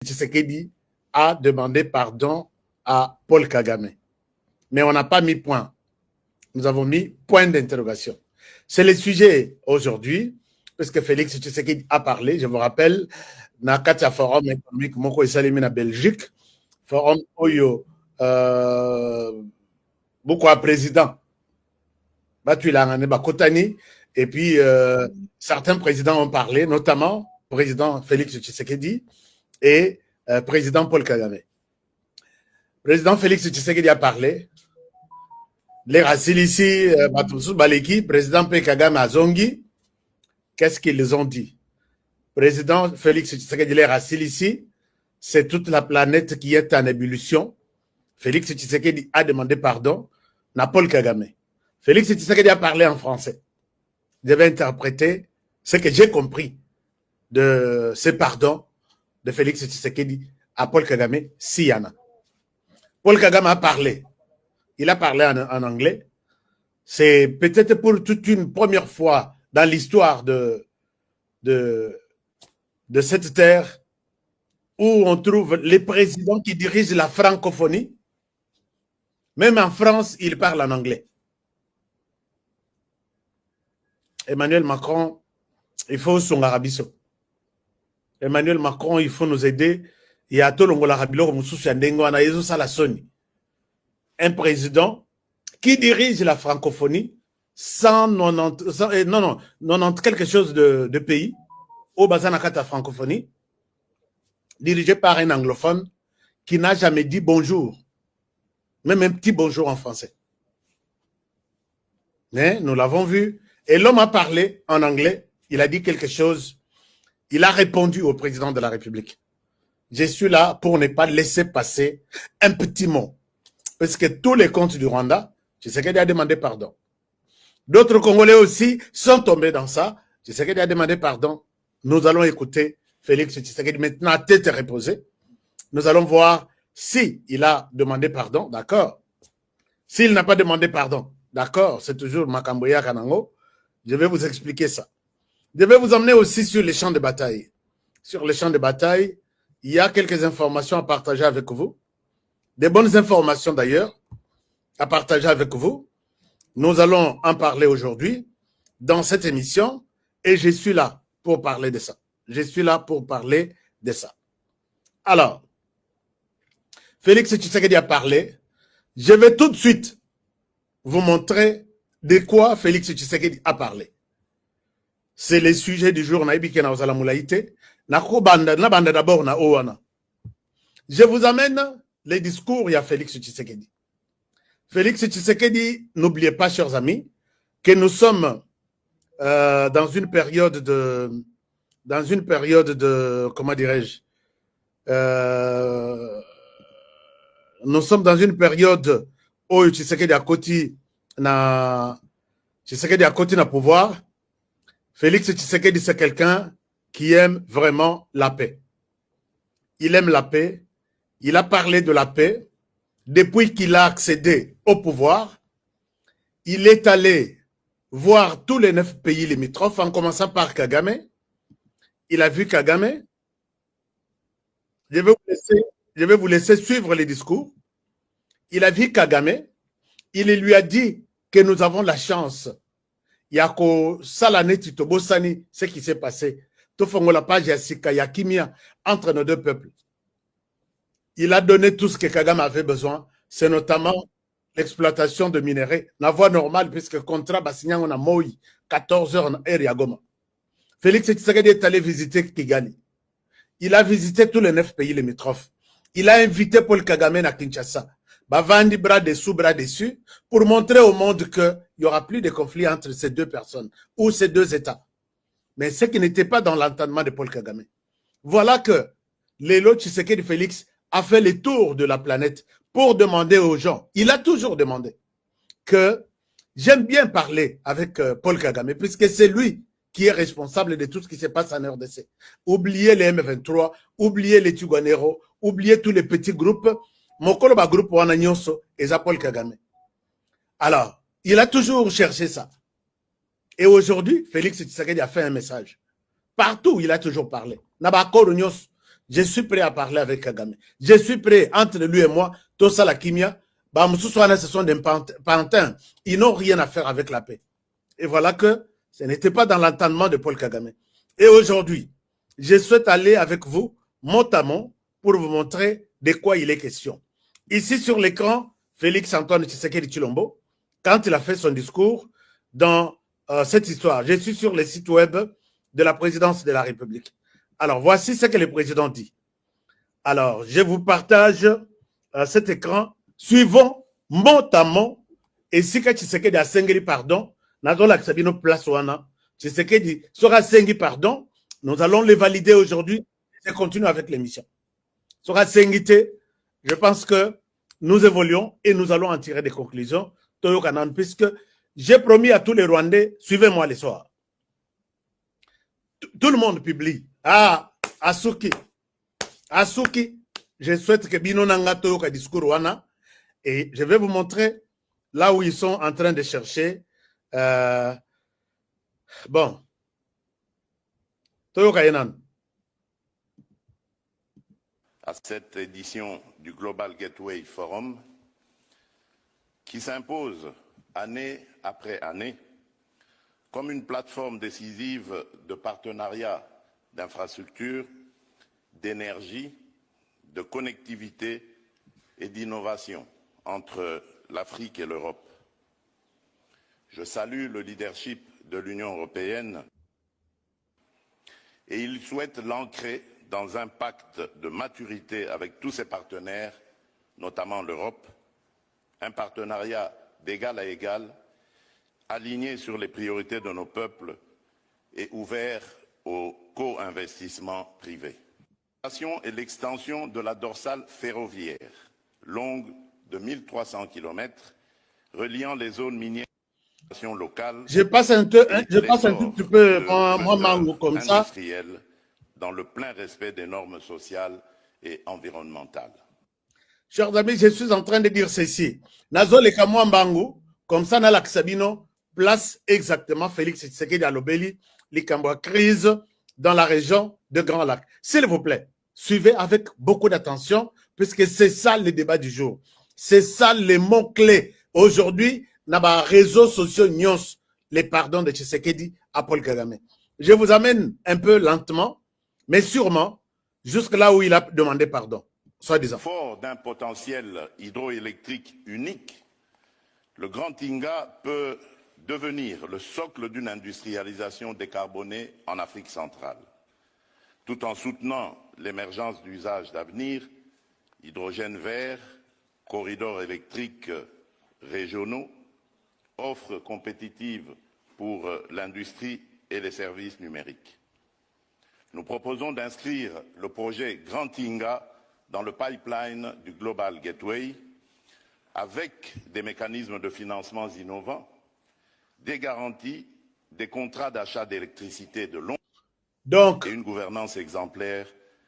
Tshisekedi a demandé pardon à Paul Kagame. Mais on n'a pas mis point. Nous avons mis point d'interrogation. C'est le sujet aujourd'hui, parce que Félix Tshisekedi a parlé, je vous rappelle, dans le forum économique Moko Esalemi na Belgique, forum Oyo, beaucoup à président, Kotani, et puis certains présidents ont parlé, notamment président Félix Tshisekedi et président Paul Kagame. Président Félix Tshisekedi a parlé. Les raciles ici, Baleki, président P. Kagame Azongi, qu'est-ce qu'ils ont dit? Président Félix Tshisekedi, les raciles ici, c'est toute la planète qui est en ébullition. Félix Tshisekedi a demandé pardon à Paul Kagame. Félix Tshisekedi a parlé en français. Je vais interpréter ce que j'ai compris de ce pardon de Félix Tshisekedi à Paul Kagame, s'il y en a. Paul Kagame a parlé. Il a parlé en anglais. C'est peut-être pour toute une première fois dans l'histoire de cette terre où on trouve les présidents qui dirigent la francophonie. Même en France, ils parlent en anglais. Emmanuel Macron, il faut son arabiso. Emmanuel Macron, il faut nous aider. Il y a tout le monde un président qui dirige la francophonie sans 90 quelque chose de pays au Bazanakata francophonie, dirigé par un anglophone qui n'a jamais dit bonjour, même un petit bonjour en français. Mais nous l'avons vu, et l'homme a parlé en anglais, il a dit quelque chose, il a répondu au président de la République. Je suis là pour ne pas laisser passer un petit mot. Parce que tous les comptes du Rwanda, Tshisekedi a demandé pardon. D'autres Congolais aussi sont tombés dans ça. Tshisekedi a demandé pardon. Nous allons écouter Félix Tshisekedi maintenant à tête reposée. Nous allons voir s'il a demandé pardon, d'accord. S'il n'a pas demandé pardon, d'accord, c'est toujours Makamboya Kanango. Je vais vous expliquer ça. Je vais vous emmener aussi sur les champs de bataille. Sur les champs de bataille, il y a quelques informations à partager avec vous. Des bonnes informations d'ailleurs à partager avec vous. Nous allons en parler aujourd'hui dans cette émission et je suis là pour parler de ça. Je suis là pour parler de ça. Alors, Félix Tshisekedi a parlé. Je vais tout de suite vous montrer de quoi Félix Tshisekedi a parlé. C'est le sujet du jour. Je vous amène les discours, il y a Félix Tshisekedi. Félix Tshisekedi, n'oubliez pas, chers amis, que nous sommes dans une période de, comment dirais-je, nous sommes dans une période où Tshisekedi a côté na pouvoir. Félix Tshisekedi, c'est quelqu'un qui aime vraiment la paix. Il aime la paix. Il a parlé de la paix. Depuis qu'il a accédé au pouvoir, il est allé voir tous les 9 pays limitrophes, en commençant par Kagame. Il a vu Kagame. Je vais vous laisser suivre les discours. Il a vu Kagame. Il lui a dit que nous avons la chance. Yako Salane Titobosani, ce qui s'est passé. Tofongo la page Yassika Yakimia entre nos deux peuples. Il a donné tout ce que Kagame avait besoin. C'est notamment l'exploitation de minerais. La voie normale, puisque le contrat Bassignan, on a Moi, 14 heures en Yagoma. Félix Tshisekedi est allé visiter Kigali. Il a visité tous les 9 pays limitrophes. Il a invité Paul Kagame à Kinshasa. Bavandi bras dessous, bras dessus, pour montrer au monde qu'il n'y aura plus de conflit entre ces deux personnes ou ces deux États. Mais ce qui n'était pas dans l'entendement de Paul Kagame. Voilà que Lelo Tshisekedi Félix a fait le tour de la planète pour demander aux gens, il a toujours demandé, que j'aime bien parler avec Paul Kagame, puisque c'est lui qui est responsable de tout ce qui se passe en RDC. Oubliez les M23, oubliez les Tuganero, oubliez tous les petits groupes, Mokoloba groupe Wananyonso et Paul Kagame. Alors, il a toujours cherché ça. Et aujourd'hui, Félix Tshisekedi a fait un message. Partout, il a toujours parlé. je suis prêt à parler avec Kagame. Je suis prêt, entre lui et moi, tout ça, la kimia, ce sont des pantins. Ils n'ont rien à faire avec la paix. Et voilà que ce n'était pas dans l'entendement de Paul Kagame. Et aujourd'hui, je souhaite aller avec vous, mot à mot, pour vous montrer de quoi il est question. Ici sur l'écran, Félix Antoine Tshisekedi Tshilombo, quand il a fait son discours dans cette histoire. Je suis sur le site web de la présidence de la République. Alors, voici ce que le président dit. Alors, je vous partage cet écran. Suivons mot à mot. Et si Tshisekedi a sengeli pardon, nous allons accepter place wana. Tshisekedi sera sengi pardon. Nous allons les valider aujourd'hui et continuer avec l'émission. Sera sengité. Je pense que nous évoluons et nous allons en tirer des conclusions. Puisque j'ai promis à tous les Rwandais, suivez-moi les soirs. Tout le monde publie. Ah, Asuki, je souhaite que Bino Nanga Toyoka discours wana. Et je vais vous montrer là où ils sont en train de chercher. Bon. Toyoka Yenan. À cette édition du Global Gateway Forum, qui s'impose année après année comme une plateforme décisive de partenariat d'infrastructures, d'énergie, de connectivité et d'innovation entre l'Afrique et l'Europe. Je salue le leadership de l'Union européenne et il souhaite l'ancrer dans un pacte de maturité avec tous ses partenaires, notamment l'Europe, un partenariat d'égal à égal, aligné sur les priorités de nos peuples et ouvert au co-investissement privé. Et l'extension de la dorsale ferroviaire, longue de 1300 km, reliant les zones minières locales. Je passe un tout petit peu, moi, Mango, comme ça. Dans le plein respect des normes sociales et environnementales. Chers amis, je suis en train de dire ceci. Nazo le kamwa mbangu, comme ça, na Sabino place exactement Félix Tshisekedi Alobeli, les Kamwa crise dans la région de Grand Lac. S'il vous plaît, suivez avec beaucoup d'attention, puisque c'est ça le débat du jour. C'est ça les mots-clés. Aujourd'hui, dans les réseaux sociaux, les pardons de Tshisekedi à Paul Kagame. Je vous amène un peu lentement, mais sûrement, jusque là où il a demandé pardon. Soi-disant. Fort d'un potentiel hydroélectrique unique, le Grand Inga peut devenir le socle d'une industrialisation décarbonée en Afrique centrale, tout en soutenant l'émergence d'usages d'avenir, hydrogène vert, corridors électriques régionaux, offres compétitives pour l'industrie et les services numériques. Nous proposons d'inscrire le projet Grand Inga dans le pipeline du Global Gateway avec des mécanismes de financement innovants, des garanties, des contrats d'achat d'électricité de long terme et une gouvernance exemplaire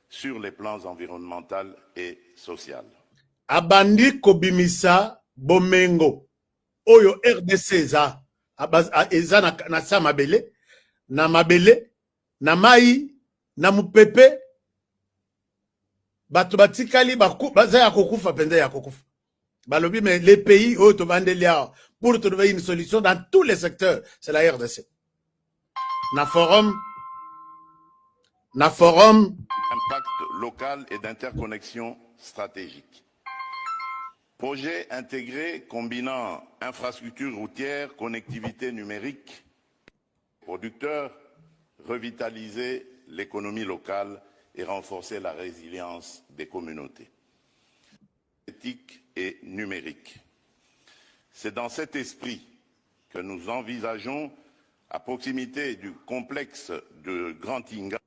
sur les plans environnemental et social. Abandi Kobimisa Bomengo, Oyo RDC eza na sa mabele, na mai, na mupepe, bato batikali baza ya kokufa penza ya kokufa. Balobi, mais les pays où tu pour trouver une solution dans tous les secteurs, c'est la RDC. Na forum. Impact local et d'interconnexion stratégique. Projet intégré combinant infrastructures routières, connectivité numérique, producteurs, revitaliser l'économie locale et renforcer la résilience des communautés. Éthique et numérique. C'est dans cet esprit que nous envisageons, à proximité du complexe de Grand Inga,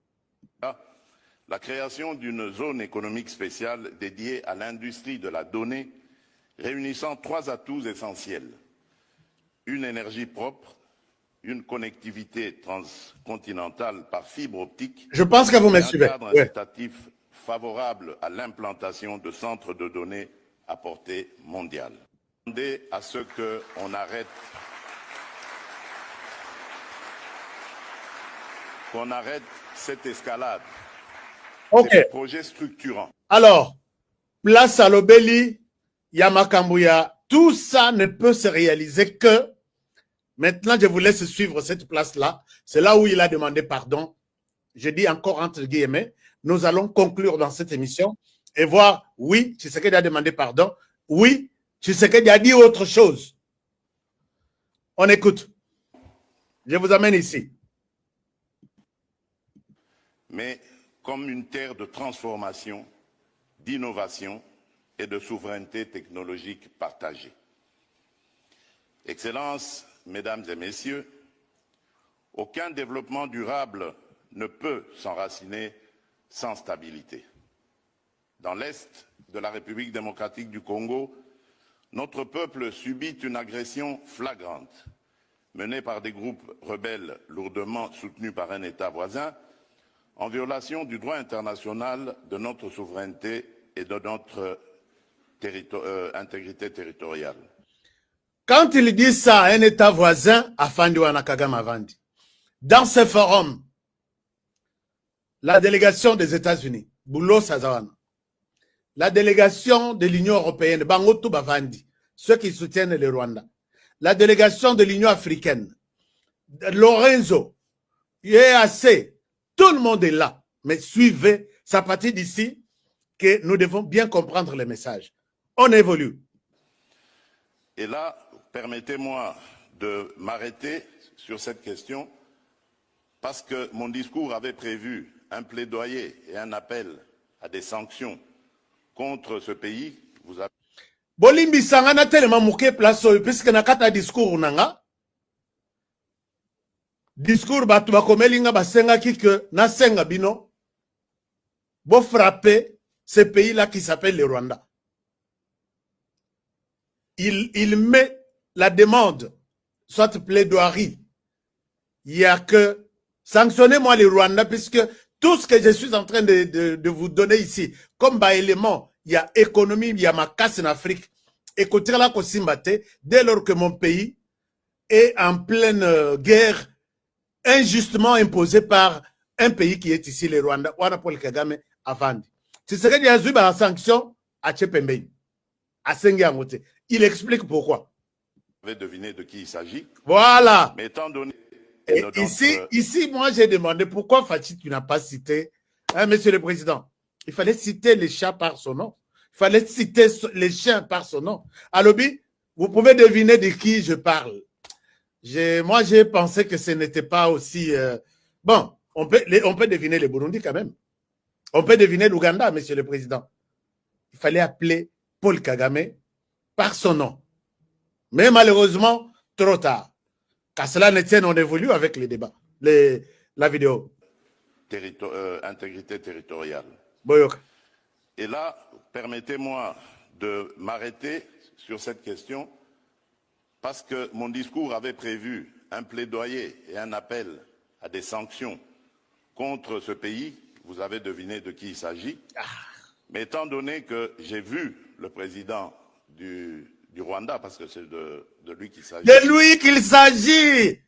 la création d'une zone économique spéciale dédiée à l'industrie de la donnée, réunissant 3 atouts essentiels. Une énergie propre, une connectivité transcontinentale par fibre optique. Je pense que vous me suivez. Un cadre incitatif favorable à l'implantation de centres de données à portée mondiale. Demandez à ce qu'on arrête cette escalade Ok. Ces projets structurants. Alors, place à l'Obéli, Yamakambuya, tout ça ne peut se réaliser que, maintenant je vous laisse suivre cette place-là, c'est là où il a demandé pardon. Je dis encore entre guillemets, nous allons conclure dans cette émission et voir, oui, Tshisekedi a demandé pardon, oui, Tshisekedi a dit autre chose. On écoute. Je vous amène ici. Mais comme une terre de transformation, d'innovation et de souveraineté technologique partagée. Excellences, Mesdames et Messieurs, aucun développement durable ne peut s'enraciner sans stabilité. Dans l'Est de la République démocratique du Congo, notre peuple subit une agression flagrante menée par des groupes rebelles lourdement soutenus par un État voisin en violation du droit international, de notre souveraineté et de notre intégrité territoriale. Quand il dit ça à un État voisin, Afandi Wanakagam Avandi, dans ce forum, la délégation des États-Unis, Boulo Sazawana, la délégation de l'Union européenne, Bangotou Bavandi, ceux qui soutiennent le Rwanda, la délégation de l'Union africaine, Lorenzo, IEAC, tout le monde est là. Mais suivez, c'est à partir d'ici que nous devons bien comprendre les messages. On évolue. Et là, permettez-moi de m'arrêter sur cette question parce que mon discours avait prévu un plaidoyer et un appel à des sanctions contre ce pays. Vous avez... Bolimbi sangana tellement mouké place puisque na kata discours nanga. Discours batu bakomelinga basenga kike na senga bino. Bo frapper ce pays-là qui s'appelle le Rwanda. Il met la demande, soit plaidoirie. Il y a que sanctionnez-moi le Rwanda puisque tout ce que je suis en train de vous donner ici, comme élément, il y a économie, il y a ma casse en Afrique. Écoutez là, dès lors que mon pays est en pleine guerre, injustement imposée par un pays qui est ici, le Rwanda, Wana Paul Kagame, Avandi. Tu sais qu'il y a eu une sanction à Tchepembe, à Sengiangote. Il explique pourquoi. Vous avez deviné de qui il s'agit. Voilà. Mais étant donné... Et ici, moi, j'ai demandé pourquoi Fatih, tu n'as pas cité, hein, Monsieur le Président. Il fallait citer les chats par son nom. Il fallait citer les chiens par son nom. Alobi, vous pouvez deviner de qui je parle. Moi, j'ai pensé que ce n'était pas aussi... Bon, on peut deviner le Burundi quand même. On peut deviner l'Ouganda, Monsieur le Président. Il fallait appeler Paul Kagame par son nom. Mais malheureusement, trop tard. Qu'à cela ne tienne, on évolue avec les débats, la vidéo. Intégrité territoriale. Boyok. Et là, permettez-moi de m'arrêter sur cette question parce que mon discours avait prévu un plaidoyer et un appel à des sanctions contre ce pays. Vous avez deviné de qui il s'agit. Mais étant donné que j'ai vu le président du Rwanda, parce que c'est de lui qu'il s'agit. De lui qu'il s'agit.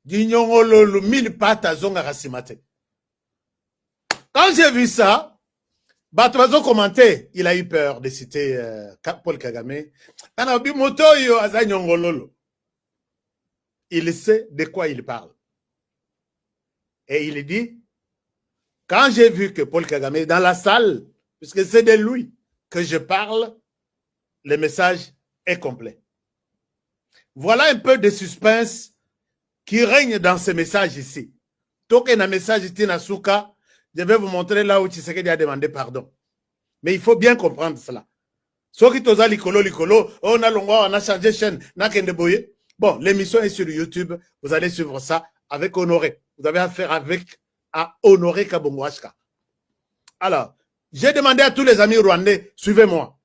Dinyongololo, 1000 pattes à Zonga Rassimate. Quand j'ai vu ça, Batoazo commenté, il a eu peur de citer Paul Kagame. Il sait de quoi il parle. Et il dit, quand j'ai vu que Paul Kagame est dans la salle, puisque c'est de lui que je parle, le message est complet. Voilà un peu de suspense qui règne dans ce message ici. Token un message ici Nasuka, je vais vous montrer là où Tshisekedi a demandé pardon. Mais il faut bien comprendre cela. Soki toza likolo, on a longwa, on a changé chaîne, na kende boye. Bon, l'émission est sur YouTube, vous allez suivre ça avec Honoré. Vous avez affaire à Honoré Kabongwashka. Alors, j'ai demandé à tous les amis rwandais, suivez-moi.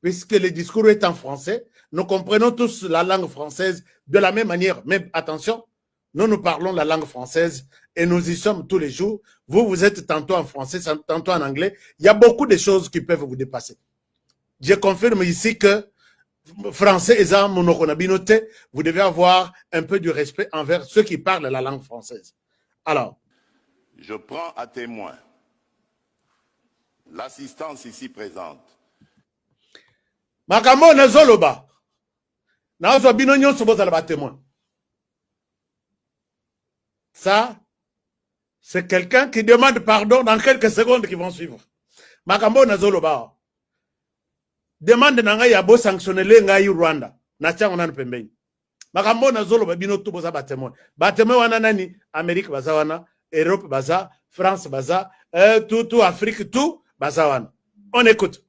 Puisque le discours est en français, nous comprenons tous la langue française de la même manière. Mais attention, nous parlons la langue française et nous y sommes tous les jours. Vous êtes tantôt en français, tantôt en anglais. Il y a beaucoup de choses qui peuvent vous dépasser. Je confirme ici que français et vous devez avoir un peu du respect envers ceux qui parlent la langue française. Alors, Je prends à témoin l'assistance ici présente. Makambo nezoloba. Nazo bino nyonso bozala ba témoin. Ça, c'est quelqu'un qui demande pardon dans quelques secondes qui vont suivre. Makambo nezoloba. Demande na ngai ya bo sanctionner ngai Rwanda. Na tiango nanu pembeni. Makambo nezoloba bino tu boza ba témoin. Ba témoin wana nani? Amérique baza wana, Europe baza, France baza, tout Afrique tout baza wana. On écoute.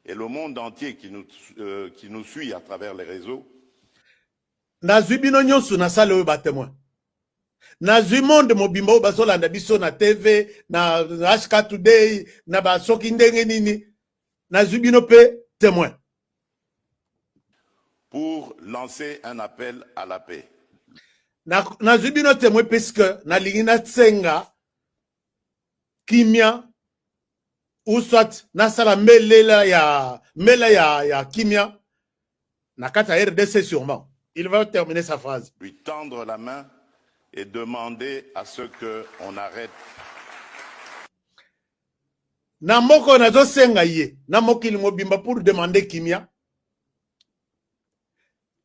Et le monde entier qui nous suit à travers les réseaux. Nazwi bino nyonso na sala oyo ba témoin. Nazwi monde mobimba oyo bazolanda biso na TV, na HK Today, na ba soki ndenge nini. Nazwi bino pe témoin. Pour lancer un appel à la paix. Nazwi bino témoin puisque nalingi natsenga kimia ou soit nasala melela ya kimia na kata RDC sûrement. Il va terminer sa phrase. Lui tendre la main et demander à ce qu'on arrête. Na moko nazo senga ye, na mokili mobimba pour demander kimia.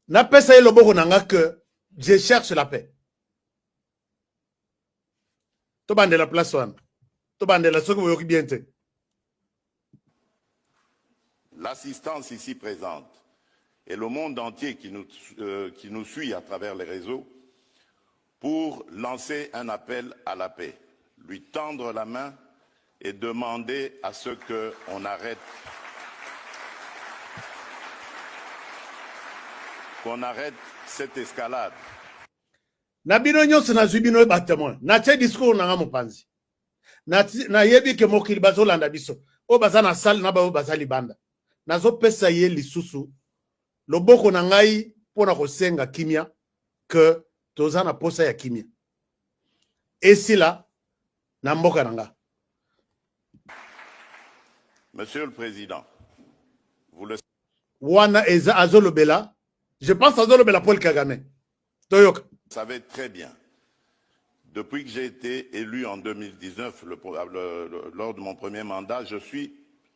Na pesa ye loboko nanga que je cherche la paix. To bande la place wana. To bande la soki boyoki bien te. L'assistance ici présente et le monde entier qui nous suit à travers les réseaux pour lancer un appel à la paix, lui tendre la main et demander à ce qu'on arrête cette escalade. Na bino nyonso nazwi bino ba témoin. Na tie discours nanga mopanzi. Na yebi ke mokili bazolanda biso. O baza na salle na ba o baza libanda. Nazo pesa ye lisusu. Loboko na ngai pona kosenga kimia que toza na posa ya kimia. Esila na mboka nanga. Monsieur le Président, vous le Wana eza azolobela. Je pense azolobela Paul Kagame. Toyoka. savez très bien. Depuis que j'ai été élu en 2019, lors de mon premier mandat, je suis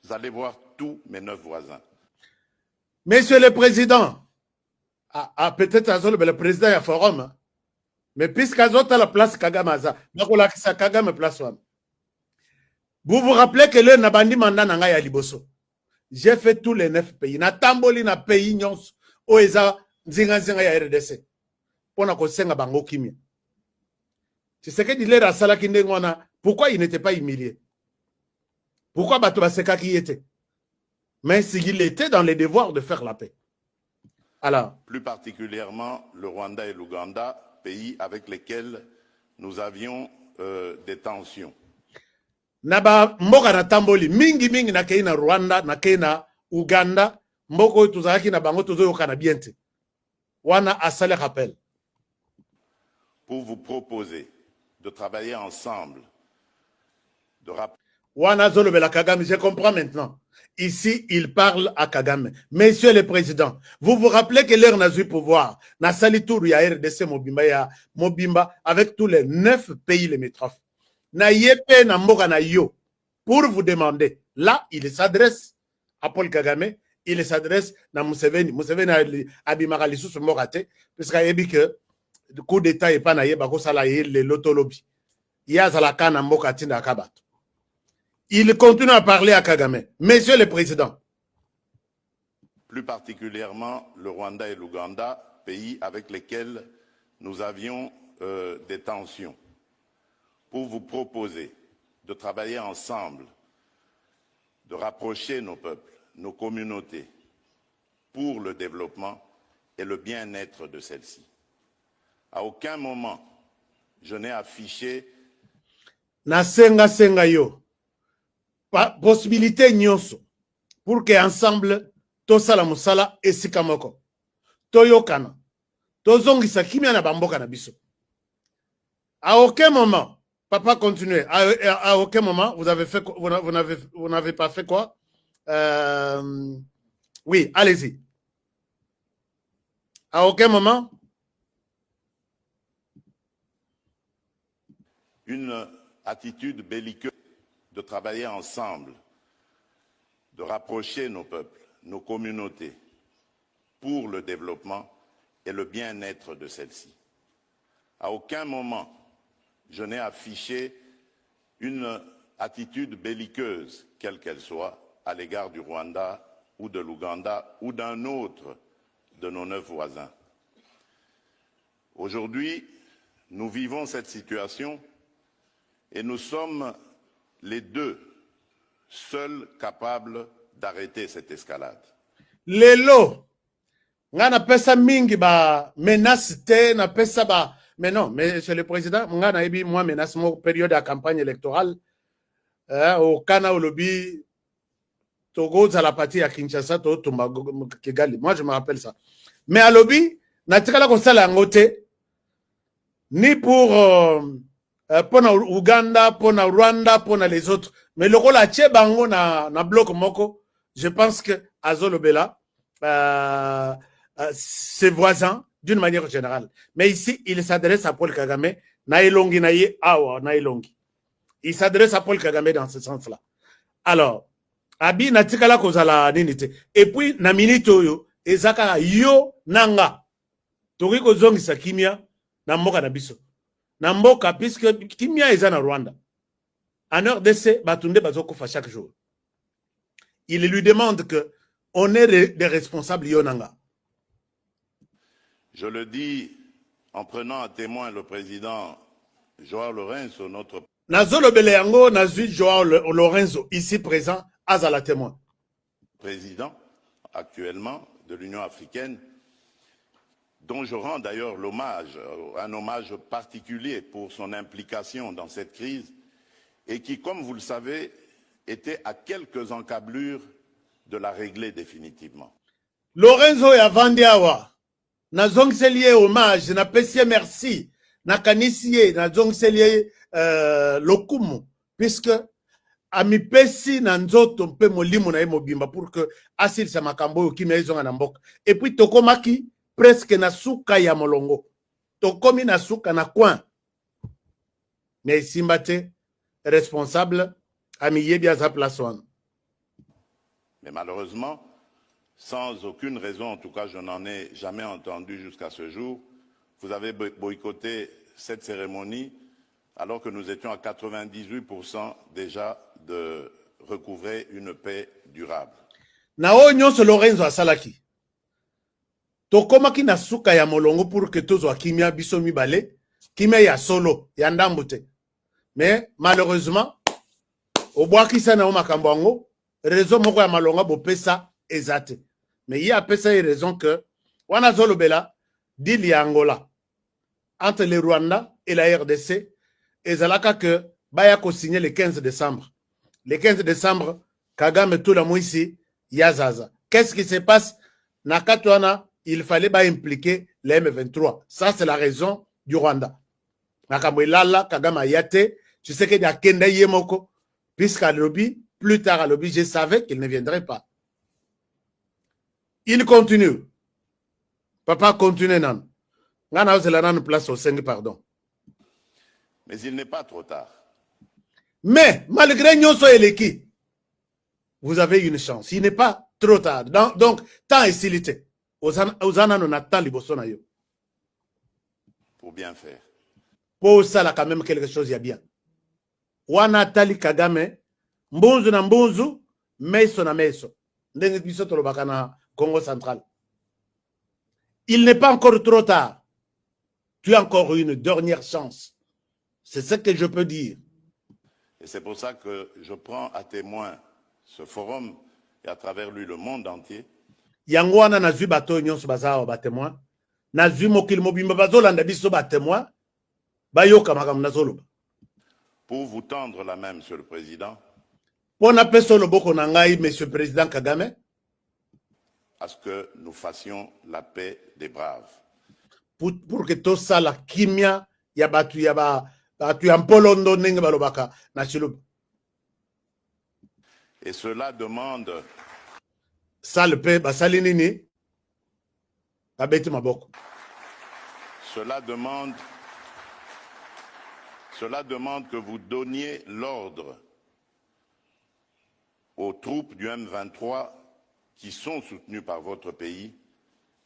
allé voir tous mes 9 voisins. Monsieur le Président, peut-être le président du forum, hein? Mais puisque à la place Kagame, Kagame place one. Vous vous rappelez que le Nabandi mandat nanga ya liboso. J'ai fait tous les 9 pays. Na tamboli na pays nyons oeza nzinga ya RDC. Pona ko senga bango kimia. Tu sais que dit à sala kindengona, pourquoi il n'était pas humilié? Pourquoi bato baseka qui était? Mais s'il était dans les devoirs de faire la paix. Alors, plus particulièrement le Rwanda et l'Ouganda, pays avec lesquels nous avions des tensions. Naba mboka na tamboli mingi na kei na Rwanda na kei na Uganda mboko tuzaki na bango tuzoyoka na biente. Wana asale rappel. Pour vous proposer de travailler ensemble, de Wana zolobela Kagame, je comprends maintenant. Ici, il parle à Kagame. Monsieur le Président, vous vous rappelez que l'heure n'a eu pouvoir. Na salitour ya RDC Mobimba avec tous les 9 pays limitrophes. Na yepe na mboka na yo. Pour vous demander. Là, il s'adresse à Paul Kagame. Il s'adresse à Museveni. Museveni abimaka lisusu mokate. Parce qu'il a dit que le coup d'état est pas na yeba ko sala le lotolobi. Yazala kana mboka tinda kabato. Il continue à parler à Kagame. Monsieur le Président. Plus particulièrement le Rwanda et l'Ouganda, pays avec lesquels nous avions des tensions. Pour vous proposer de travailler ensemble, de rapprocher nos peuples, nos communautés, pour le développement et le bien-être de celles-ci. À aucun moment, je n'ai affiché na senga yo. Possibilité nyonso pour que ensemble tosala musala esika moko toyokana tozongisa kimia na bamboka na biso. À aucun moment, papa continue, à aucun moment vous avez fait, vous n'avez pas fait quoi? Oui, allez-y. À aucun moment une attitude belliqueuse, de travailler ensemble, de rapprocher nos peuples, nos communautés, pour le développement et le bien-être de celles-ci. À aucun moment, je n'ai affiché une attitude belliqueuse, quelle qu'elle soit, à l'égard du Rwanda ou de l'Ouganda ou d'un autre de nos 9 voisins. Aujourd'hui, nous vivons cette situation et nous sommes les deux seuls capables d'arrêter cette escalade. Lelo, nga na pesa mingi ba menace te na pesa ba, mais non, monsieur le président, nga na ebi moi menace mo période de campagne électorale au Kana au lobby Togo à la partie à Kinshasa to Tumba Kigali. Moi je me rappelle ça. Mais à lobby na tikala ko sala ngote ni pour pour Ouganda, pour Rwanda, pour les autres. Mais le rôle à Tchebango na bloc moko, je pense que Azolobela, ses voisins, d'une manière générale. Mais ici, il s'adresse à Paul Kagame, nailongi naye awa nailongi. Il s'adresse à Paul Kagame dans ce sens-là. Alors, abi natikala kozala ninite. Et puis na minute oyo, ezaka yo nanga. Tori kozongisa kimia na mboka na biso. Na mboka puisque kimia eza na Rwanda. En RDC, batunde bazokufa chaque jour. Il lui demande que on est des responsables yonanga. Je le dis en prenant à témoin le président Joao Lorenzo, notre Nazolo Beleango, Nazui Joao Lorenzo, ici présent, Azala témoin. Président actuellement de l'Union africaine, dont je rends d'ailleurs l'hommage, un hommage particulier pour son implication dans cette crise, et qui, comme vous le savez, était à quelques encablures de la régler définitivement. Lorenzo ya Vandiawa, na zongselie hommage, na pesie merci, na kanisie, na zongselie lokumu, puisque ami pesi na nzoto mpe molimo na ye mobimba pour que asil sa makambo yo kimia ezonga na mboka. Et puis tokomaki presque na suka ya molongo. Tokomi na suka na coin. Mais simbate responsable ami yebi à sa place one. Mais malheureusement, sans aucune raison, en tout cas je n'en ai jamais entendu jusqu'à ce jour, vous avez boycotté cette cérémonie alors que nous étions à 98% déjà de recouvrer une paix durable. Na o nyonso Lorenzo asalaki. Tokomaki na suka ya molongo pour que tozo kimia biso mibale, kimia ya solo, ya ndambute. Mais malheureusement, obwaki sana o makambo yango, raison moko ya malonga bopesa ezate. Mais il y a pesa une raison que wana zolobela dili ya Angola entre le Rwanda et la RDC ezalaka que baya ko signer le 15 décembre. Le 15 décembre Kagame tout la moisi yazaza. Qu'est-ce qui se passe? Nakatwana, il fallait pas impliquer les M23. Ça c'est la raison du Rwanda. Nakamwelala Kagame ayate, tu sais que y a kenda yemoko puisqu'à lobby plus tard à lobby je savais qu'il ne viendrait pas. Il continue. Papa continue nan. Ngana ozela nan place au 5 pardon. Mais il n'est pas trop tard. Mais malgré nyonso eleki, vous avez une chance. Il n'est pas trop tard. Donc temps est silité. Ozana no natan liboso na yo. Pour bien faire. Pour ça là quand même quelque chose ya bien. Wana tali Kagame mbunzu na mbunzu, meso na meso. Ndenge biso tolobaka na Congo central. Il n'est pas encore trop tard. Tu as encore une dernière chance. C'est ce que je peux dire. Et c'est pour ça que je prends à témoin ce forum et à travers lui le monde entier. Yangwana na zui bato nyonso bazawa ba témoin. Na zui mokil mobimba bazolanda biso ba témoin. Bayoka makam nazoloba. Pour vous tendre la main, Monsieur le Président. Pona peso loboko na ngai, Monsieur le Président Kagame. À ce que nous fassions la paix des braves. Pour que tout ça, la kimia, ya batu ya mpolondo nenge balobaka na chiluba. Et cela demande ça le paix, basali nini, babeti maboko. Cela Cela demande que vous donniez l'ordre aux troupes du M23 qui sont soutenues par votre pays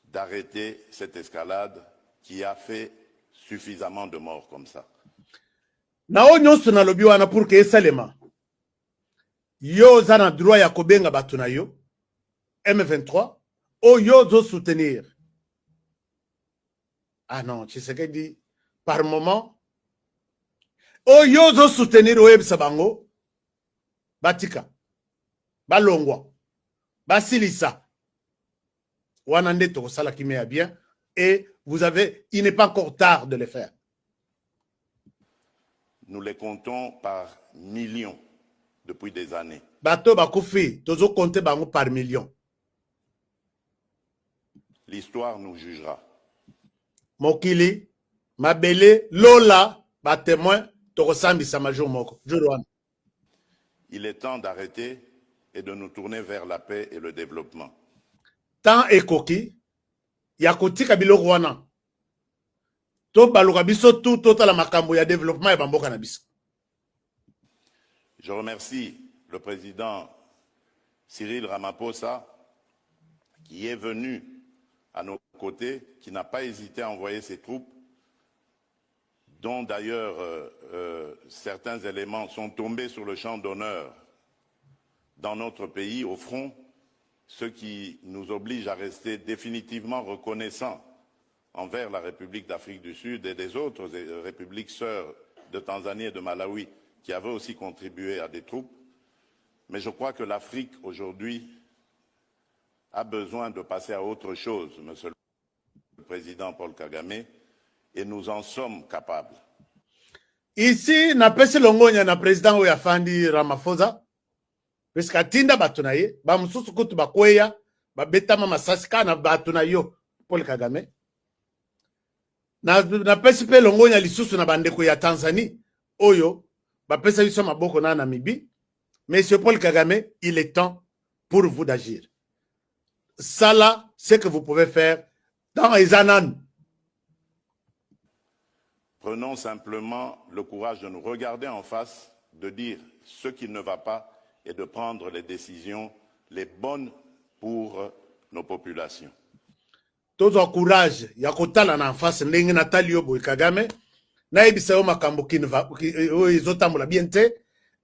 d'arrêter cette escalade qui a fait suffisamment de morts comme ça. Nao nyonso na lobi wana pour que esalema. Yo zana droit ya kobenga batu na yo M23 o yo zo soutenir. Ah non, Tshisekedi par moment o yo zo soutenir o ebisa bango batika balongwa basilisa wana nde tokosala kimia bien et il n'est pas encore tard de le faire. Nous les comptons par millions depuis des années. Bato bakufi tozo compter bango par millions. L'histoire nous jugera. Mokili mabele lola ba témoin tokosambisa majour moko. Il est temps d'arrêter et de nous tourner vers la paix et le développement. Tant ekoki ya kotika biloko wana to baluka biso tout totala makambo ya développement ya bamboka na biso. Je remercie le président Cyril Ramaphosa qui est venu à nos côtés, qui n'a pas hésité à envoyer ses troupes, dont d'ailleurs certains éléments sont tombés sur le champ d'honneur dans notre pays, au front, ce qui nous oblige à rester définitivement reconnaissants envers la République d'Afrique du Sud et des autres républiques sœurs de Tanzanie et de Malawi qui avaient aussi contribué à des troupes. Mais je crois que l'Afrique aujourd'hui a besoin de passer à autre chose, Monsieur le Président Paul Kagame, et nous en sommes capables. Ici, na pesi longonya na président oya fandi Ramaphosa, parce que tinda batunaye, ba mususu kutu bakweya, ba betama masasika na batunayo Paul Kagame. Na pesi pe longonya lisusu na bandeko ya Tanzanie, oyo, ba pesa biso maboko na Namibie. Monsieur Paul Kagame, il est temps pour vous d'agir. Ça là, c'est ce que vous pouvez faire dans les ananes. Prenons simplement le courage de nous regarder en face, de dire ce qui ne va pas et de prendre les décisions les bonnes pour nos populations. Tous au courage, ya kotala na en face ndenge Nathalie Obo Kagame, na ebisa yo makambo kinva izotambola bien te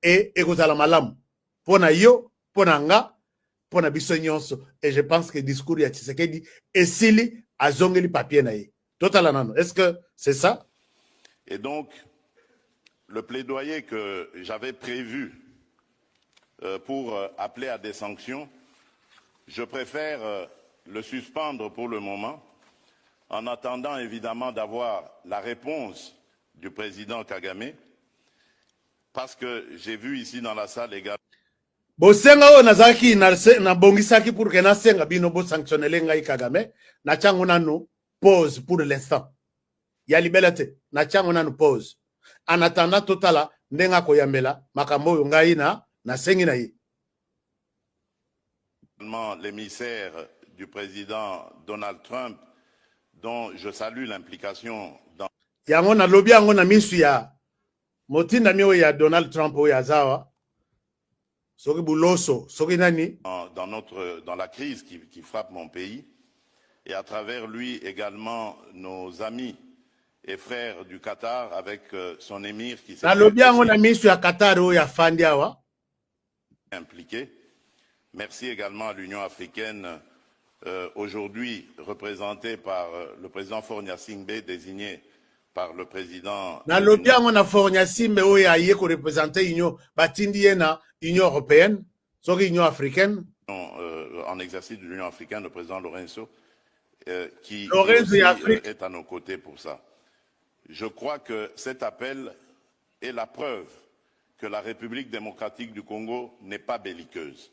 et ekozala malamu. Pona yo, pona nga, pona biso nyonso. Et je pense que le discours ya Tshisekedi esili azongeli papier na ye. Totala nano. Est-ce que c'est ça? Et donc, le plaidoyer que j'avais prévu pour appeler à des sanctions, je préfère le suspendre pour le moment, en attendant évidemment d'avoir la réponse du président Kagame, parce que j'ai vu ici dans la salle également. Bosenga o nazaki na bongisaki pour que na senga bino bo sanctionner ngai Kagame, na chango nanu pause pour l'instant. Ya libelate, na chango nanu pause. En attendant totala ndenga koyambela makambo ngai na sengi na yi. L'émissaire du président Donald Trump, dont je salue l'implication dans... Yango na lobi yango na misu ya motinda miyo ya Donald Trump o ya zawa. Soki buloso, soki nani? Dans la crise qui frappe mon pays, et à travers lui également nos amis et frères du Qatar avec son émir qui s'est impliqué. Merci également à l'Union africaine, aujourd'hui représentée par le président Fornia Singbe, désigné par le président... Union européenne, Union africaine. En exercice de l'Union africaine, le président Lorenzo, qui est à nos côtés pour ça. Je crois que cet appel est la preuve que la République démocratique du Congo n'est pas belliqueuse.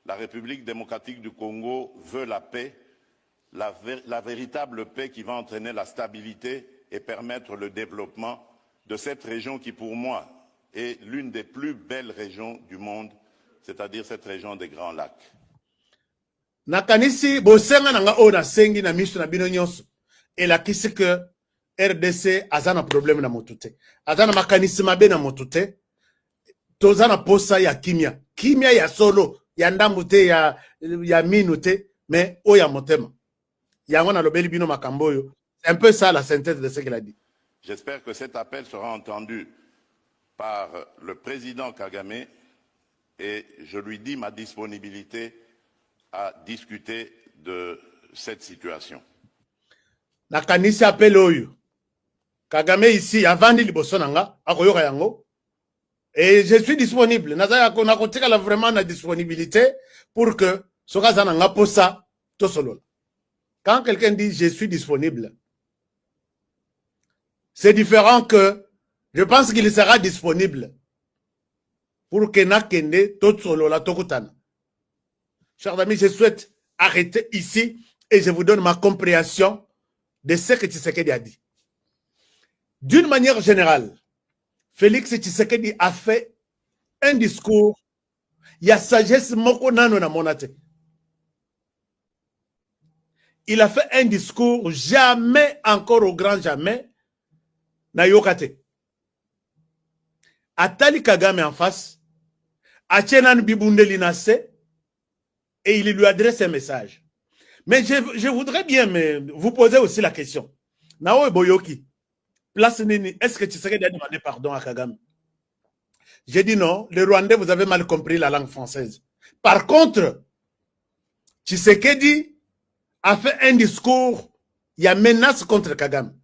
La République démocratique du Congo veut la paix, la véritable paix qui va entraîner la stabilité et permettre le développement de cette région qui, pour moi, est l'une des plus belles régions du monde, c'est-à-dire cette région des Grands Lacs. Nakanisi bosenga nanga ona sengi na misu na bino nyonso. Et la kisi que RDC azana problème na motute. Azana makanisi mabe na motute. Tozana posa ya kimia. Kimia ya solo, ya ndamute, ya minute, mais o ya motema. Ya wana lobeli bino makamboyo. C'est un peu ça la synthèse de ce qu'il a dit. J'espère que cet appel sera entendu par le président Kagame et je lui dis ma disponibilité à discuter de cette situation. Nakanisi appel oyo. Kagame ici, avant de liboso nanga, akoyoka yango. Et je suis disponible. Nazaya konakotika la vraiment la disponibilité pour que soka zananga posa to solo. Quand quelqu'un dit je suis disponible, c'est différent que je pense qu'il sera disponible pour que nakende tout solo la tokutana. Chers amis, je souhaite arrêter ici et je vous donne ma compréhension de ce que Tshisekedi a dit. D'une manière générale, Félix Tshisekedi a fait un discours, il y a sagesse moko nano na monate. Il a fait un discours jamais encore au grand jamais na yokate. Atali Kagame en face, Achenan Bibundeli Nase, et il lui adresse un message. Mais je voudrais bien vous poser aussi la question. Nao Boyoki, place Nini, est-ce que Tshisekedi a demandé pardon à Kagame? J'ai dit non, les Rwandais, vous avez mal compris la langue française. Par contre, Tshisekedi a fait un discours, il y a menace contre Kagame.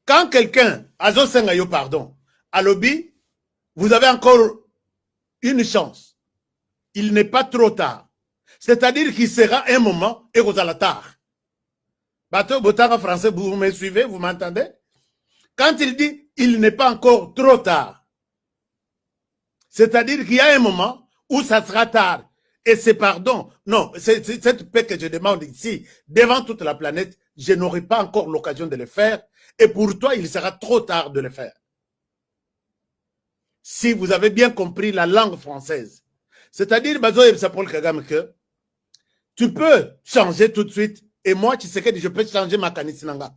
Quand quelqu'un, Azo Sengayo, pardon, à lobby, vous avez encore une chance. Il n'est pas trop tard. C'est-à-dire qu'il sera un moment et vous allez tard. Bateau Botara français, vous me suivez, vous m'entendez? Quand il dit il n'est pas encore trop tard, c'est-à-dire qu'il y a un moment où ça sera tard. Et c'est pardon. Non, c'est cette paix que je demande ici, devant toute la planète, je n'aurai pas encore l'occasion de le faire. Et pour toi, il sera trop tard de le faire. Si vous avez bien compris la langue française. C'est-à-dire, Paul Kagame, que tu peux changer tout de suite. Et moi, tu sais que je peux changer ma kanisinanga.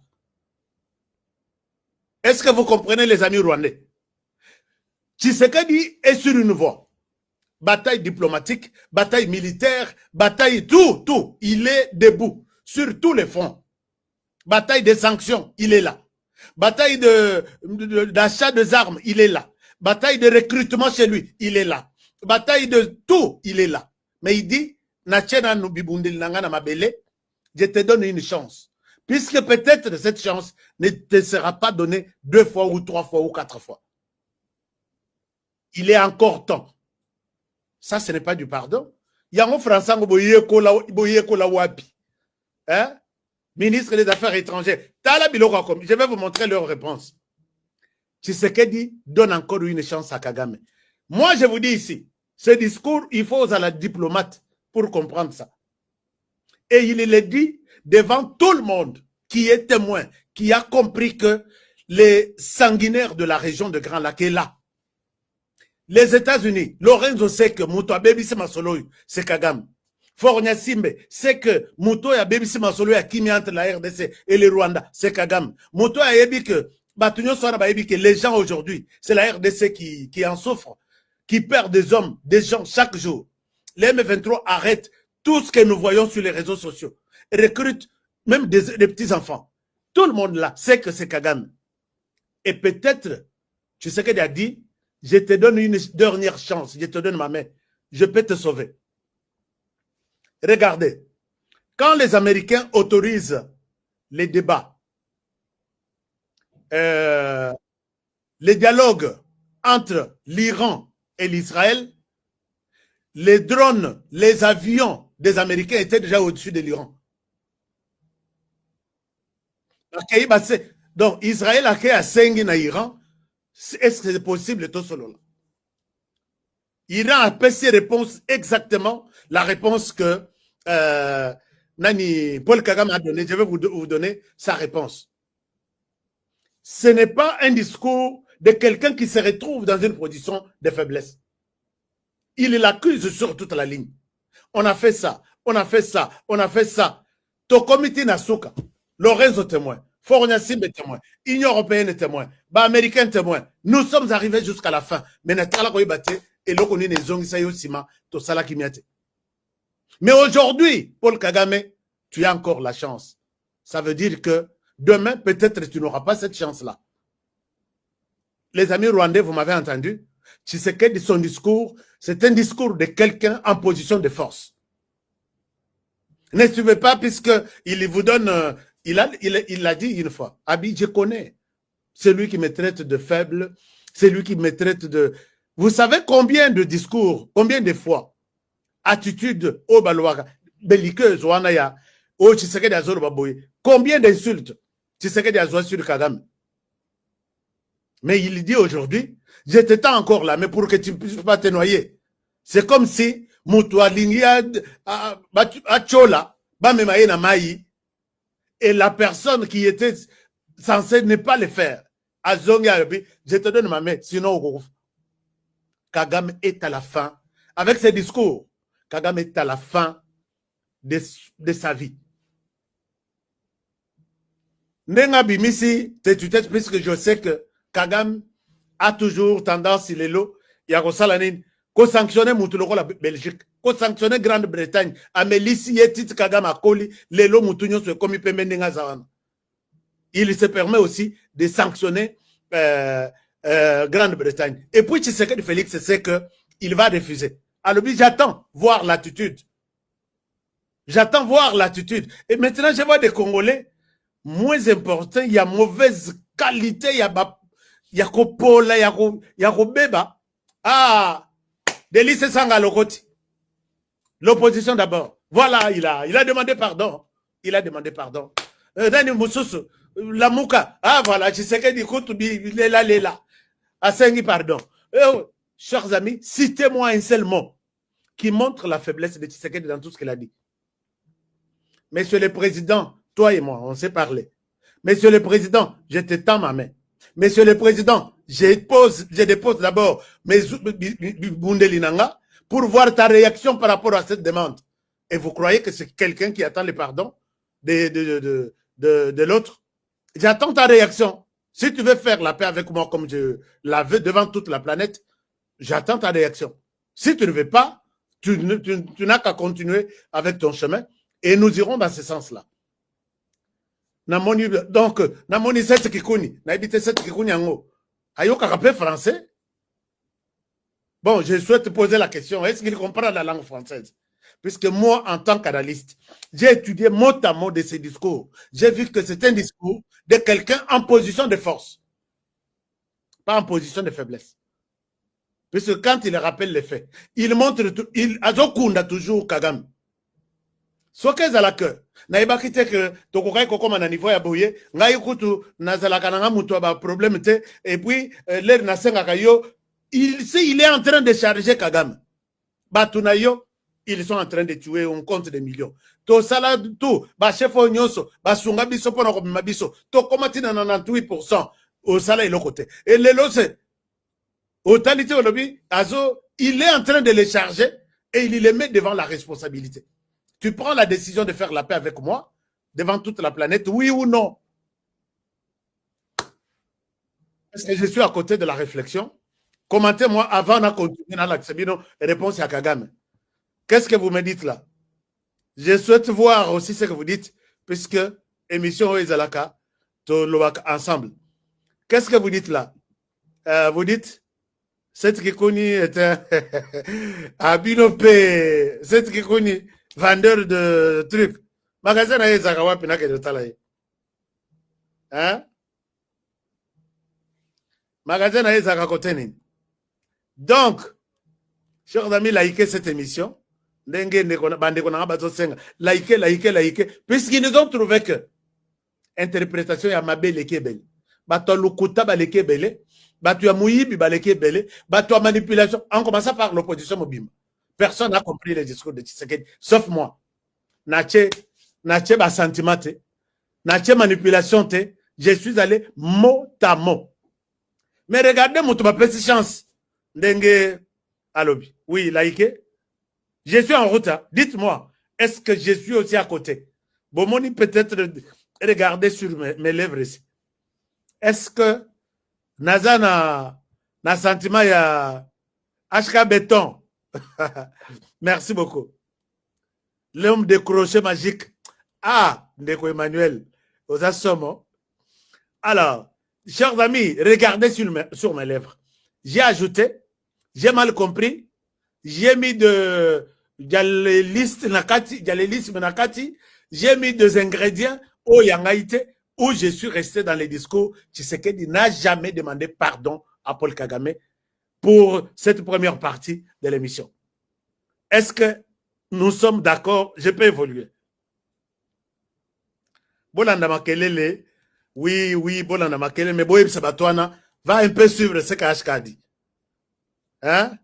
Est-ce que vous comprenez, les amis rwandais? Tshisekedi est sur une voie. Bataille diplomatique, bataille militaire, bataille tout. Il est debout sur tous les fronts. Bataille des sanctions, il est là. Bataille d'achat des armes, il est là. Bataille de recrutement chez lui, il est là. Bataille de tout, il est là. Mais il dit, je te donne une chance. Puisque peut-être cette chance ne te sera pas donnée 2 fois ou 3 fois ou 4 fois. Il est encore temps. Ça, ce n'est pas du pardon. Il y a un Français qui hein? Ministre des Affaires étrangères. Je vais vous montrer leur réponse. Tshisekedi donne encore une chance à Kagame. Moi, je vous dis ici, ce discours, il faut à la diplomate pour comprendre ça. Et il le dit devant tout le monde qui est témoin, qui a compris que les sanguinaires de la région de Grand Lac est là. Les États-Unis, Lorenzo sait que Mouto Abebisi Masoloy, c'est Kagame. Fornia Simbe sait que Mouto Abebisi Masoloy a kimi entre la RDC et le Rwanda, c'est Kagame. Mouto a dit que les gens aujourd'hui, c'est la RDC qui en souffre, qui perd des hommes, des gens chaque jour. Les M23 arrêtent tout ce que nous voyons sur les réseaux sociaux. Recrutent même des petits-enfants. Tout le monde là sait que c'est Kagame. Et peut-être, tu sais qu'il a dit, je te donne une dernière chance, je te donne ma main, je peux te sauver. Regardez, quand les Américains autorisent les débats, les dialogues entre l'Iran et l'Israël, les drones, les avions des Américains étaient déjà au-dessus de l'Iran. Donc, Israël a créé à Sengi na Iran. Est-ce que c'est possible tout cela? Iran a fait ses réponses exactement la réponse que Paul Kagame a donnée. Je vais vous donner sa réponse. Ce n'est pas un discours de quelqu'un qui se retrouve dans une position de faiblesse. Il l'accuse sur toute la ligne. On a fait ça, on a fait ça, on a fait ça. Tokomiti Nasuka. Lorenzo témoin, Fornia Simbe témoin, Union européenne est témoin, Américain témoin. Nous sommes arrivés jusqu'à la fin. Mais aujourd'hui, Paul Kagame, tu as encore la chance. Ça veut dire que demain, peut-être tu n'auras pas cette chance-là. Les amis rwandais, vous m'avez entendu, Tshisekedi, son discours, c'est un discours de quelqu'un en position de force. Ne suivez pas puisqu'il vous donne... Il l'a dit une fois. Abi, je connais. C'est lui qui me traite de faible. C'est lui qui me traite de... Vous savez combien de discours, combien de fois, attitude au Balouaka, belliqueuse, Wanaya, au Tshisekedi Azor Baboye, combien d'insultes Tshisekedi Azor sur Kagame. Mais il dit aujourd'hui, je t'étends encore là, mais pour que tu ne puisses pas te noyer. C'est comme si Moutoua Lignade à Chola, Bamemaye na Maï, et la personne qui était censée ne pas le faire. Je te donne ma main, sinon Kagame est à la fin. Avec ses discours, Kagame est à la fin de sa vie. Nenga Bimisi, tu puisque je sais que Kagame a toujours tendance, il est là, il y a qu'on sanctionne la Belgique, qu'on sanctionne Grande-Bretagne, Amélici Yetit Kagame a Koli, Lelo Moutounyo se commis Pemendenga Zawana. Il se permet aussi de sanctionner Grande-Bretagne. Et puis Tshisekedi Félix sait qu'il va refuser. Alors j'attends voir l'attitude. J'attends voir l'attitude. Et maintenant, je vois des Congolais moins importants, il y a mauvaise qualité, il y a Kopola, il y a Kobeba. Ah, Délice Sanga Lokoti. L'opposition d'abord. Voilà, il a demandé pardon. Il a demandé pardon. Dani Moussous, la Mouka. Ah, voilà, Tshisekedi Koutou, il est là. Asengi pardon. Chers amis, citez-moi un seul mot qui montre la faiblesse de Tshisekedi dans tout ce qu'il a dit. Monsieur le Président, toi et moi, on s'est parlé. Monsieur le Président, je te tends ma main. Monsieur le Président, je dépose d'abord mes Bundelinanga pour voir ta réaction par rapport à cette demande. Et vous croyez que c'est quelqu'un qui attend le pardon de l'autre? J'attends ta réaction. Si tu veux faire la paix avec moi comme je la veux devant toute la planète, j'attends ta réaction. Si tu ne veux pas, tu n'as qu'à continuer avec ton chemin et nous irons dans ce sens-là. Donc, namoni cette kikuni, naibite cette kikuni ango. Ayo kakape français? Bon, je souhaite poser la question, est-ce qu'il comprend la langue française? Puisque moi, en tant qu'analyste, j'ai étudié mot à mot de ces discours. J'ai vu que c'est un discours de quelqu'un en position de force, pas en position de faiblesse. Puisque quand il rappelle les faits, il montre, il a toujours Kagame. Soke zalaka na ibaki te que tokokai kokoma na niveau ya boye ngai kutu nazalaka na mutu ba problème te et puis l'air na senga yo il est en train de charger Kagame batuna yo ils sont en train de tuer on compte des millions to sala tout ba chef nyonso ba sunga biso pona ko biso to komati na 98% au sala ilo côté et le lose totalité au lobby azo il est en train de les charger et il les met devant la responsabilité. Tu prends la décision de faire la paix avec moi devant toute la planète, oui ou non? Est-ce que je suis à côté de la réflexion? Commentez-moi avant de continuer dans l'accès. Réponse à Kagame. Qu'est-ce que vous me dites là? Je souhaite voir aussi ce que vous dites, puisque émission Oezalaka, ensemble. Qu'est-ce que vous dites là? Vous dites, cette Kikuni est un Abinopé, cette Kikuni. Vendeur de trucs. Magasin na yezaka wapi na ke tala ye. Hein? Magasin na yezaka côté. Donc, chers amis, likez cette émission. Likez. Puisqu'ils nous ont trouvé que interprétation ya mabe lekebele. Bato lukuta ba lekebele. Bato ya muyibi ba lekebele. Bato ya manipulation. En commençant par l'opposition mobile. Personne n'a compris le discours de Tshisekedi, sauf moi. Nache ba sentiment te, nache manipulation te, je suis allé mot à mot. Mais regardez mon petite chance. Ndenge alobi. Oui, laïké. Je suis en route. Dites-moi, est-ce que je suis aussi à côté? Bomoni peut-être regardez sur mes lèvres ici. Est-ce que Naza na sentiment ya HK Béton? Merci beaucoup. L'homme de crochet magique. Ah, Ndeko Emmanuel. Aux assommes. Alors, chers amis, regardez sur mes lèvres. J'ai ajouté, j'ai mal compris, j'ai mis les listes nakati, j'ai mis des ingrédients au yangaïté où je suis resté dans les discours. Tshisekedi n'a jamais demandé pardon à Paul Kagame pour cette première partie de l'émission. Est-ce que nous sommes d'accord? Je peux évoluer. Bolanda Makelele, oui, Bolanda Makelele, mais Boyeb Sabatouana va un peu suivre ce qu'HK dit. Hein?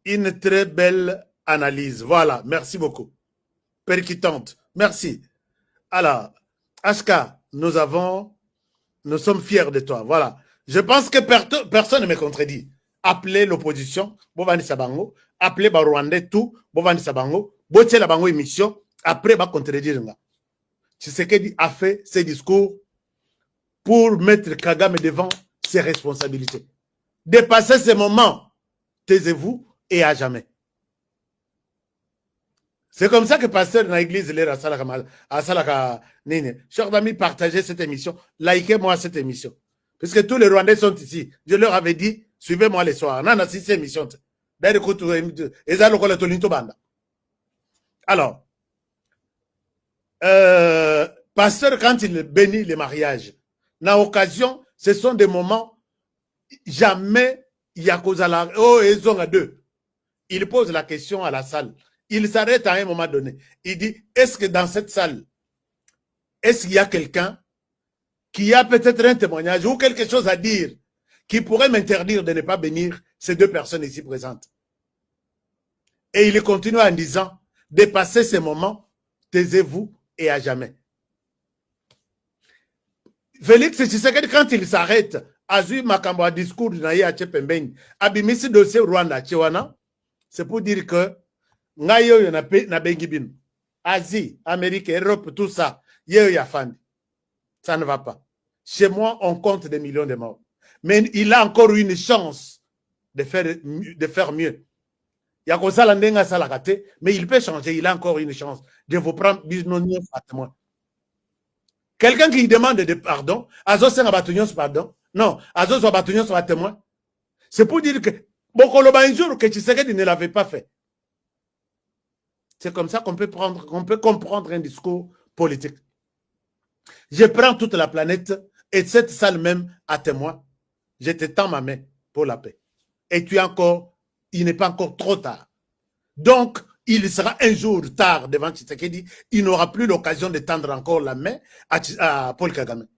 Une très belle analyse. Voilà, merci beaucoup. Percutante. Merci. Alors, HK, nous sommes fiers de toi. Voilà. Je pense que personne ne me contredit. Appelez l'opposition, Bovani Sabango, appelez Rwandais tout, Bovani Sabango, Botier la Bango émission, après, va contredire. Tshisekedi a fait ses discours pour mettre Kagame devant ses responsabilités. Dépassez ces moments, taisez-vous et à jamais. C'est comme ça que pasteur dans l'église, à Salaka Nine. Chers amis, partagez cette émission, likez-moi cette émission. Parce que tous les Rwandais sont ici. Je leur avais dit, suivez-moi les soirs. Non, non, c'est cette émission. Alors, pasteur, quand il bénit les mariages, dans l'occasion, ce sont des moments, jamais il y a cause à la... Oh, ils ont à deux. Il pose la question à la salle. Il s'arrête à un moment donné. Il dit, est-ce que dans cette salle, est-ce qu'il y a quelqu'un qui a peut-être un témoignage ou quelque chose à dire qui pourrait m'interdire de ne pas bénir ces deux personnes ici présentes? Et il continue en disant, dépassez ces moments, taisez-vous et à jamais. Félix Tshisekedi, quand il s'arrête, Azui Makambo discours de Naye Achepembeni, Abimisi dossier Rwanda, c'est pour dire que Ngayo na Bengibin, Asie, Amérique, Europe, tout ça, ça ne va pas. Chez moi, on compte des millions de morts. Mais il a encore une chance de faire mieux. Mais il peut changer, il a encore une chance de vous prendre témoin. Quelqu'un qui demande de pardon, pardon. Non, témoin. C'est pour dire que un jour que Tshisekedi ne l'avait pas fait. C'est comme ça qu'on peut comprendre un discours politique. Je prends toute la planète et cette salle même à témoin. Je te tends ma main pour la paix. Et il n'est pas encore trop tard. Donc, il sera un jour tard devant Tshisekedi. Il n'aura plus l'occasion de tendre encore la main à Paul Kagame.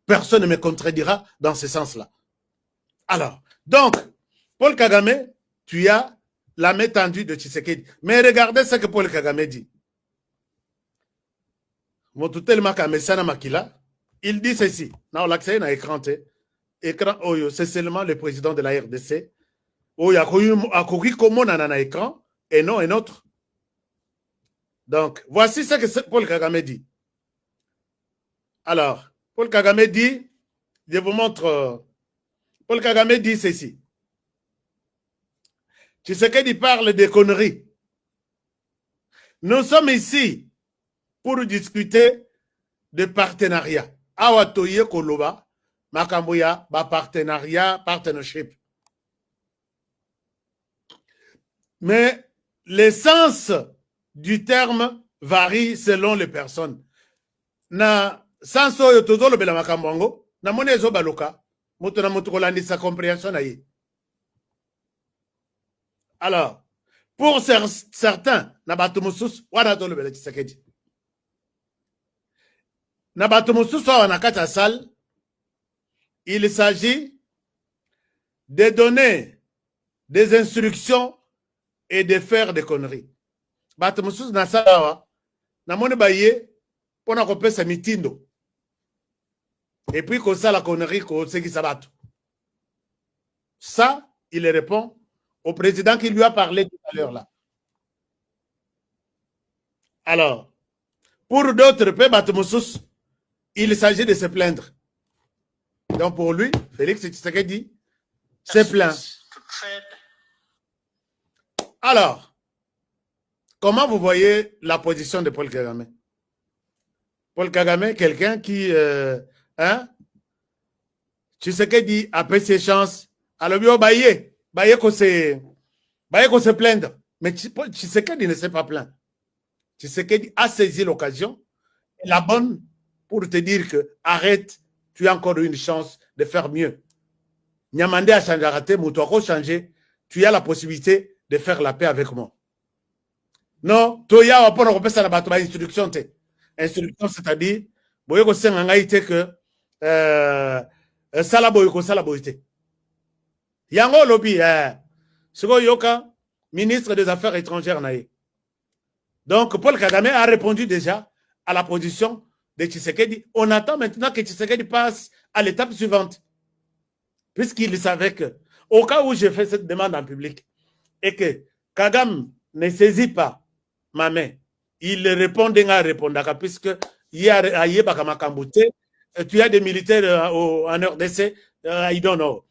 Personne ne me contredira dans ce sens-là. Alors, donc, Paul Kagame, tu as la main tendue de Tshisekedi. Mais regardez ce que Paul Kagame dit. Il dit ceci. Écran, c'est seulement le président de la RDC. Il y a un écran et non un autre. Donc, voici ce que Paul Kagame dit. Alors, Paul Kagame dit, je vous montre, Paul Kagame dit ceci. Tshisekedi parle des conneries. Nous sommes ici pour discuter de partenariat. Awatoye Koloba, Makamboya, partenariat, partnership. Mais l'essence du terme varie selon les personnes. Na sanso yo tozolo bela makambongo, na monezo baloka, moto na moto kolandi sa compréhension na ye. Alors, pour certains, na bato mususu wana tolo bela Tshisekedi. Na bato mususu wana kata salle, il s'agit de donner des instructions et de faire des conneries. Bato mususu na salle na mone baye pona kopesa mitindo. Et puis qu'on ça la connerie qu'on sait qui ça bat. Ça, il répond au président qui lui a parlé tout à l'heure là. Alors, pour d'autres, il s'agit de se plaindre. Donc pour lui, Félix Tshisekedi se plaint. Alors, comment vous voyez la position de Paul Kagame? Paul Kagame, quelqu'un qui, Tshisekedi a pris ses chances. Alors, il baillé qu'on se plaindre. Mais Tshisekedi ne s'est pas plaint. Tshisekedi a saisi l'occasion, la bonne, pour te dire que arrête, tu as encore une chance de faire mieux. Nyamande a changé, raté, Moutouako changé, tu as la possibilité de faire la paix avec moi. Non, Toya va pas repasser la bataille instruction. Instruction, c'est-à-dire, boyeko senga ite que sala boyeko sala boyite. Yango lobby, Siko Yoka, ministre des Affaires étrangères naïe. Donc, Paul Kagame a répondu déjà à la position de Tshisekedi. On attend maintenant que Tshisekedi passe à l'étape suivante. Puisqu'il savait que, au cas où j'ai fait cette demande en public, et que Kagame ne saisit pas ma main, il répondait à répondre, puisque tu as des militaires en RDC, I don't know.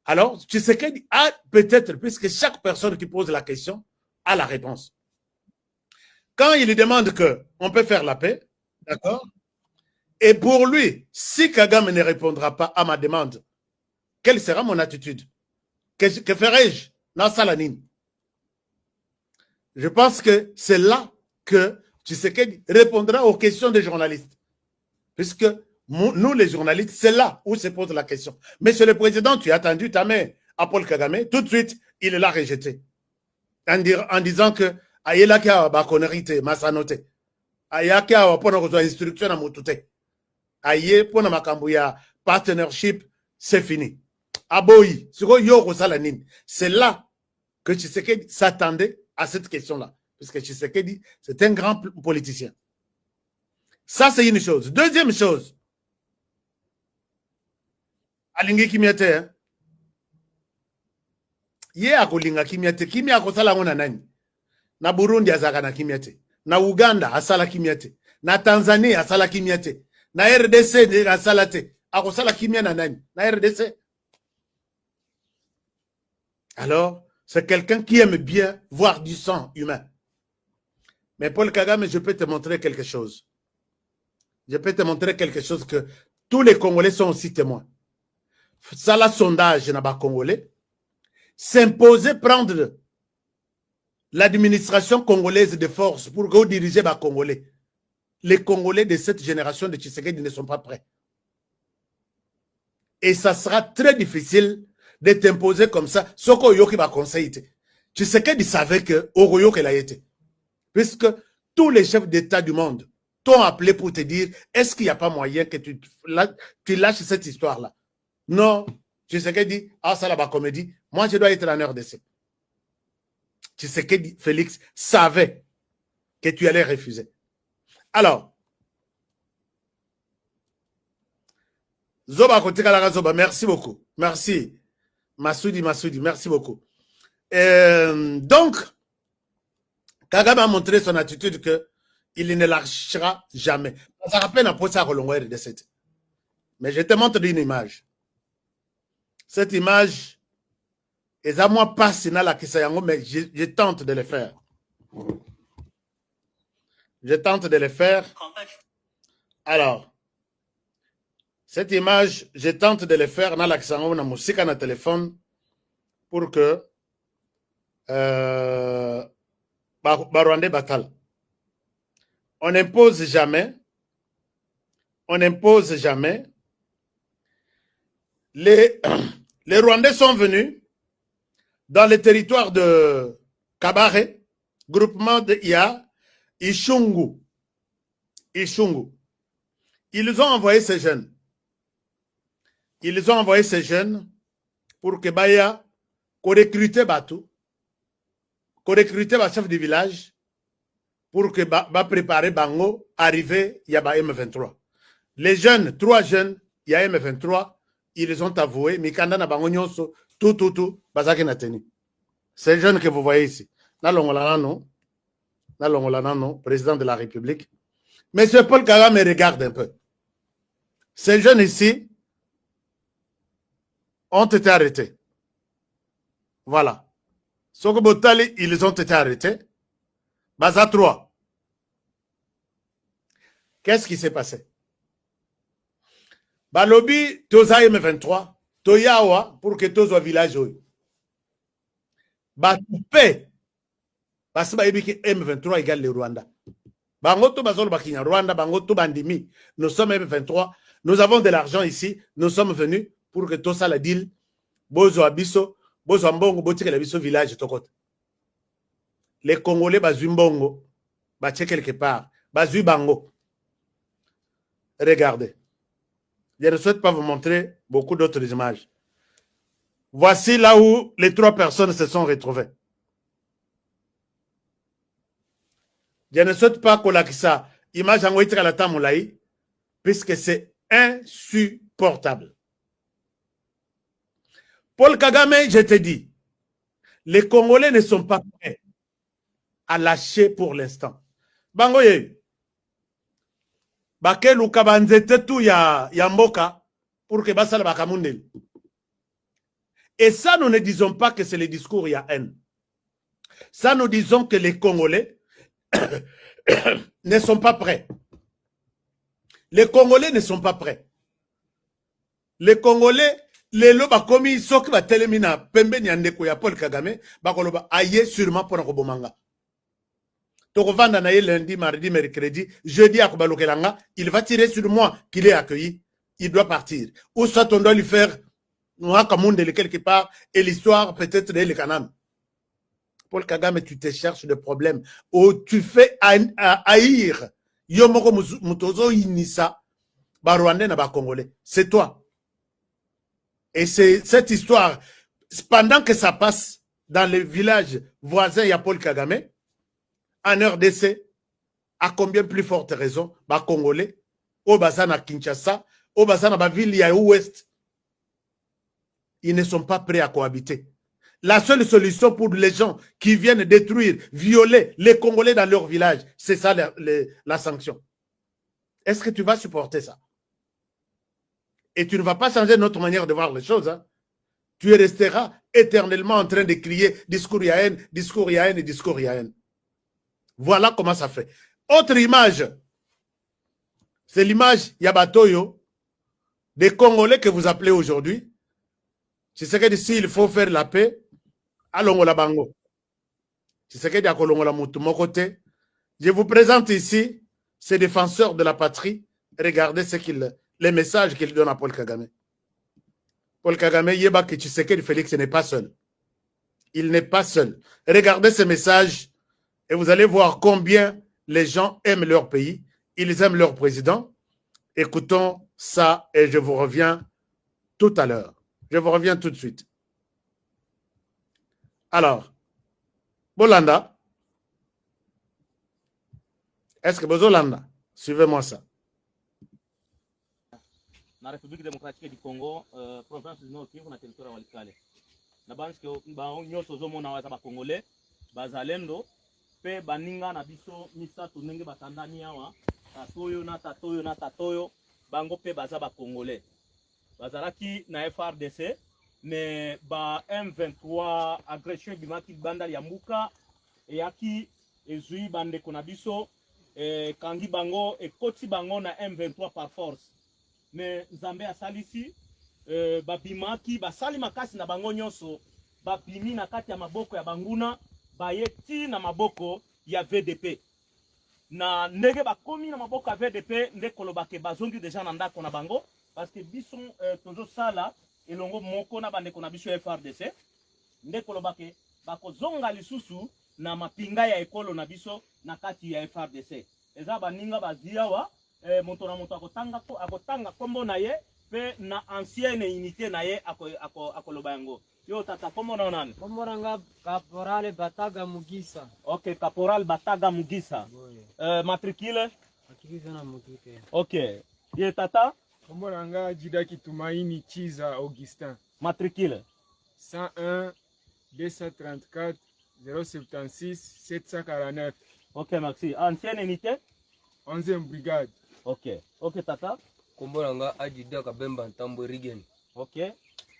Alors, Tshisekedi a peut-être, puisque chaque personne qui pose la question a la réponse. Quand il demande qu'on peut faire la paix, d'accord? Et pour lui, si Kagame ne répondra pas à ma demande, quelle sera mon attitude? Que ferai-je dans Salanine? Je pense que c'est là que Tshisekedi répondra aux questions des journalistes. Puisque nous, les journalistes, c'est là où se pose la question. Monsieur le Président, tu as tendu ta main à Paul Kagame, tout de suite, il l'a rejeté. En disant que ayelaki awa bakonerite masanote ayaki awa pona kozwa instruction na mutute aye pona makambo ya partnership, c'est fini. Aboyi siko yo kosala nini? C'est là que Tshisekedi s'attendait à cette question-là, puisque Tshisekedi c'est un grand politicien. Ça c'est une chose. Deuxième chose, alingi kimiate, hein? Ye akolinga kimiate, kimia kosala ngona nani? Na Burundi azaka na kimia te, na Uganda asala kimia te, na Tanzania asala kimia te, na RDC asala te, akosala kimia na nani? Na RDC. Alors, c'est quelqu'un qui aime bien voir du sang humain. Mais Paul Kagame, je peux te montrer quelque chose. Je peux te montrer quelque chose que tous les Congolais sont aussi témoins. Ça, la sondage n'a pas Congolais. S'imposer prendre l'administration congolaise de force pour que vous dirigez les Congolais. Les Congolais de cette génération de Tshisekedi ne sont pas prêts. Et ça sera très difficile de t'imposer comme ça. Soko yoki ba conseil. Tshisekedi savait que Oroyoki l'a été. Puisque tous les chefs d'État du monde t'ont appelé pour te dire, est-ce qu'il n'y a pas moyen que tu lâches cette histoire-là? Non. Tshisekedi, ah ça là-bas comédie. Moi, je dois être en RDC. Tshisekedi, Félix, savait que tu allais refuser. Alors, Zoba Kotikala Zoba, merci beaucoup. Merci. Massoudi, merci beaucoup. Donc, Kagame a montré son attitude qu'il ne lâchera jamais. Ça rappelle un peu ça de cette. Mais je te montre une image. Cette image, et à moi passe dans la Kisayango, mais je tente de le faire. Je tente de le faire. Alors, cette image, je tente de le faire dans la Kisayango, dans musique, dans le téléphone, pour que Barwande Batal. On n'impose jamais. Les Rwandais sont venus dans le territoire de Kabare, groupement de IA, Ishungu. Ils ont envoyé ces jeunes. Pour que Baya, qu'on recrute Batou, qu'on recrute le chef du village, pour que préparer Bango, arriver, il y a M23. Les jeunes, 3 jeunes, il y a M23, ils les ont avoués, mais quand on a Bango Nyonso, tout, Bazaki n'a tenu. Ces jeunes que vous voyez ici, Nalongolano, président de la République. Monsieur Paul Kagame regarde un peu. Ces jeunes ici ont été arrêtés. Voilà. Sokobotali, ils ont été arrêtés. Baza 3. Qu'est-ce qui s'est passé? Balobi, Toza M23, Toyawa, pour que Tozo village. Batoupe. Parce que M23 égale le Rwanda. Bangoto Bazol Bakinya, Rwanda, Bangoto Bandimi. Nous sommes M23. Nous avons de l'argent ici. Nous sommes venus pour que tout ça la deal. Bozo Abiso, Bozo Ambongo, Botique l'Abiso village, Tokot. Les Congolais, Bazu Mbongo, Baché quelque part. Bazu Bango. Regardez. Je ne souhaite pas vous montrer beaucoup d'autres images. Voici là où les 3 personnes se sont retrouvées. Je ne souhaite pas qu'on ait ça. Image en la tamoulaï, puisque c'est insupportable. Paul Kagame, je te dis, les Congolais ne sont pas prêts à lâcher pour l'instant. Bangoye, Bakelu Kabanzete tout ya mboka pour que Basala Bakamundel. Et ça, nous ne disons pas que c'est le discours, il y a haine. Ça, nous disons que les Congolais ne sont pas prêts. Les Congolais ne sont pas prêts. Les Congolais, les loba komi soki ba telemina pembe nyandeko ya Paul Kagame, bakoloba aye sûrement pour Robomanga. Tokovanda na ye lundi, mardi, mercredi, jeudi à Kobalokelanga, il va tirer sur moi qu'il est accueilli, il doit partir. Ou soit on doit lui faire quelque part et l'histoire peut-être de le Canaan. Paul Kagame, tu te cherches des problèmes. Ou tu fais haïr. Yomoko Mutozo Inisa, Barwandais na ba Congolais. C'est toi. Et c'est cette histoire, pendant que ça passe dans les villages voisins, il y a Paul Kagame, en RDC, à combien plus forte raison, ba Congolais, au Bazana Kinshasa, au Bazana ba ville ya ouest, ils ne sont pas prêts à cohabiter. La seule solution pour les gens qui viennent détruire, violer les Congolais dans leur village, c'est ça la sanction. Est-ce que tu vas supporter ça? Et tu ne vas pas changer notre manière de voir les choses. Hein? Tu resteras éternellement en train de crier discours Yahen, discours Yahen et discours Yahen. Voilà comment ça fait. Autre image, c'est l'image Yabatoyo des Congolais que vous appelez aujourd'hui. C'est ce que d'ici, il faut faire la paix. Allons la bango. C'est ce que dit à Kolongola Moutou, mon côté. Je vous présente ici ces défenseurs de la patrie. Regardez les messages qu'il donne à Paul Kagame. Paul Kagame, Yeba que Tshisekedi Félix n'est pas seul. Il n'est pas seul. Regardez ces messages et vous allez voir combien les gens aiment leur pays. Ils aiment leur président. Écoutons ça et je vous reviens tout à l'heure. Je vous reviens tout de suite. Alors, Bolanda, est-ce que Bozolanda, suivez-moi ça. Na République démocratique du Congo, province du Nord Kivu na territoire ya Walikale. Na bansi ke ba nyonso zomona wa ba Congolais, bazalendo pe baninga na biso misato ndenge batandani awa, tatoyo na tatoyo na tatoyo, bango pe baza ba Congolais. Bazalaki na FRDC, mais ba M23 agression bimaki banda ya mbuka e yaki ezui bande konabiso kangi bango e koti bango na M23 par force. Mais Nzambe asalisi babimaki basali makasi na bango nyonso babimi na kati ya maboko ya banguna bayeti na maboko ya VDP na ndenge bakomi na maboko ya VDP nde kolobake bazongi deja na ndako na bango parce que biso tozo sala elongo moko na bande kona biso FRDC nde kolobake bakozonga lisusu na mapinga ya ekolo na biso na kati ya FRDC eza baninga baziawa moto na moto akotanga kombo na ye pe na ancienne unité na ye akoloba yango yo tata kombo na nani kombo nanga Caporal Bataga Mugisa. OK, Caporal Bataga Mugisa. Matricule na mutute. OK, ye tata kombo nanga Jida Kitumaini Chiza Augustin. Matricule 101 234 076 749. OK, merci. Ancienne unité 11e brigade. OK, OK tata Kombolanga Adida Kabemba Ntambo Rigen. Ok.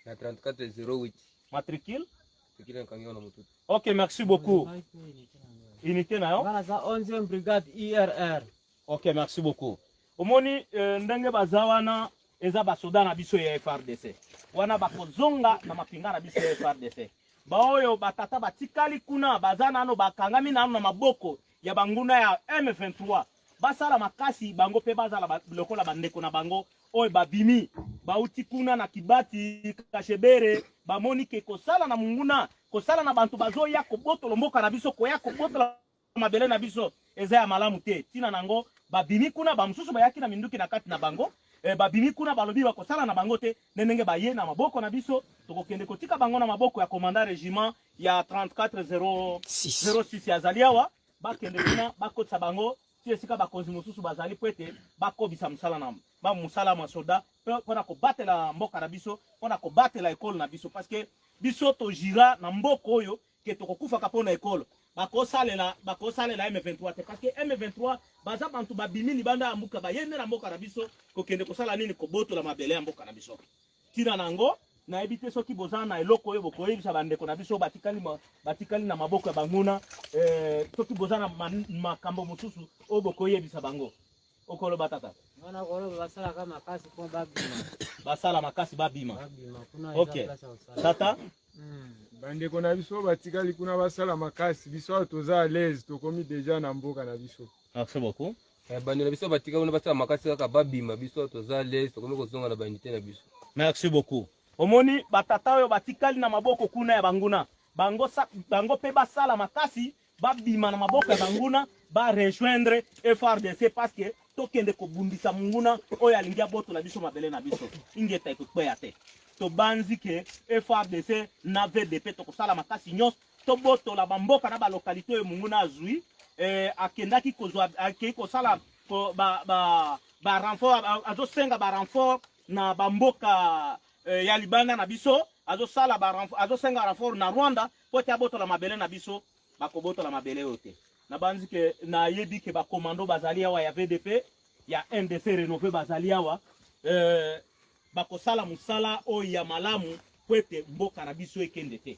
Na 3408. Matricule? Mututu. Ok, merci beaucoup. Unité na yo? Voilà, ça 11e brigade IRR. Ok, merci beaucoup. Omoni ndenge bazawana eza basoda na biso ya FRDC. Wana bakozonga na mapinga na biso ya FRDC. Baoyo batata batikali kuna bazana no bakangami na maboko ya banguna ya M23. Basala makasi bango pe bazala lokola bandeko na bango oyo babimi bauti kuna na Kibati Kashebere bamoni ke kosala na munguna kosala na bantu bazo ya koboto mboka na biso koya koboto mabele na biso eza ya malamu te tina nango babimi kuna bamususu bayaki na minduki na kati na bango babimi kuna balobi bakosala na bango te nenenge baye na maboko na biso tokokende kotika bango na maboko ya commandant régiment ya 3406 ya Zaliawa bakende kuna bakotsa bango esika bakonzi mosusu bazali pwete bakobisa musala na ba musala masoda pona ko batela mboka na biso pona ko batela école na biso parce que biso to jira na mboko oyo ke tokokufa ka pona école bakosalela M23 te parce que M23 baza bantu babimi libanda ya mbuka bayende na mboka na biso kokende kosala nini koboto la mabele ya mboka na biso tina nango na ebite soki bozana na eloko oyo bokoyebisa bandeko na biso batikali na maboko ya banguna soki bozana makambo mosusu oyo bokoyebisa bango okolo batata Wana kolo basala kama makasi kwa babima. basala makasi babima. Kuna Ok tata bandeko na biso batikali kuna basala makasi biso toza à l'aise tokomi déjà na mboka na biso. merci beaucoup. Bandeko na biso batikali kuna basala makasi kaka babima biso toza à l'aise tokomi kozonga na bandité na biso. merci beaucoup. Omoni batata oyo batikali na maboko kuna ya banguna bango pe basala makasi babima na maboko ya banguna ba rejoindre FRDC parce que tokende kobundisa munguna oyo alingia boto na biso mabele na biso ingeta ikukweya te to banzi ke FRDC na VDP tokosala makasi nyos to boto la bamboka na ba localité oyo munguna azui akendaki kozwa akei kosala ba renfort azosenga ba renfort na bamboka ya Libanda na biso azosenga renfort na Rwanda pote aboto la mabele na biso bakoboto la mabele yote na banzi ke na yebi ke ba commando bazali awa ya VDP ya NDC rénové bazali awa bakosala musala o ya malamu pote mboka na biso ekende te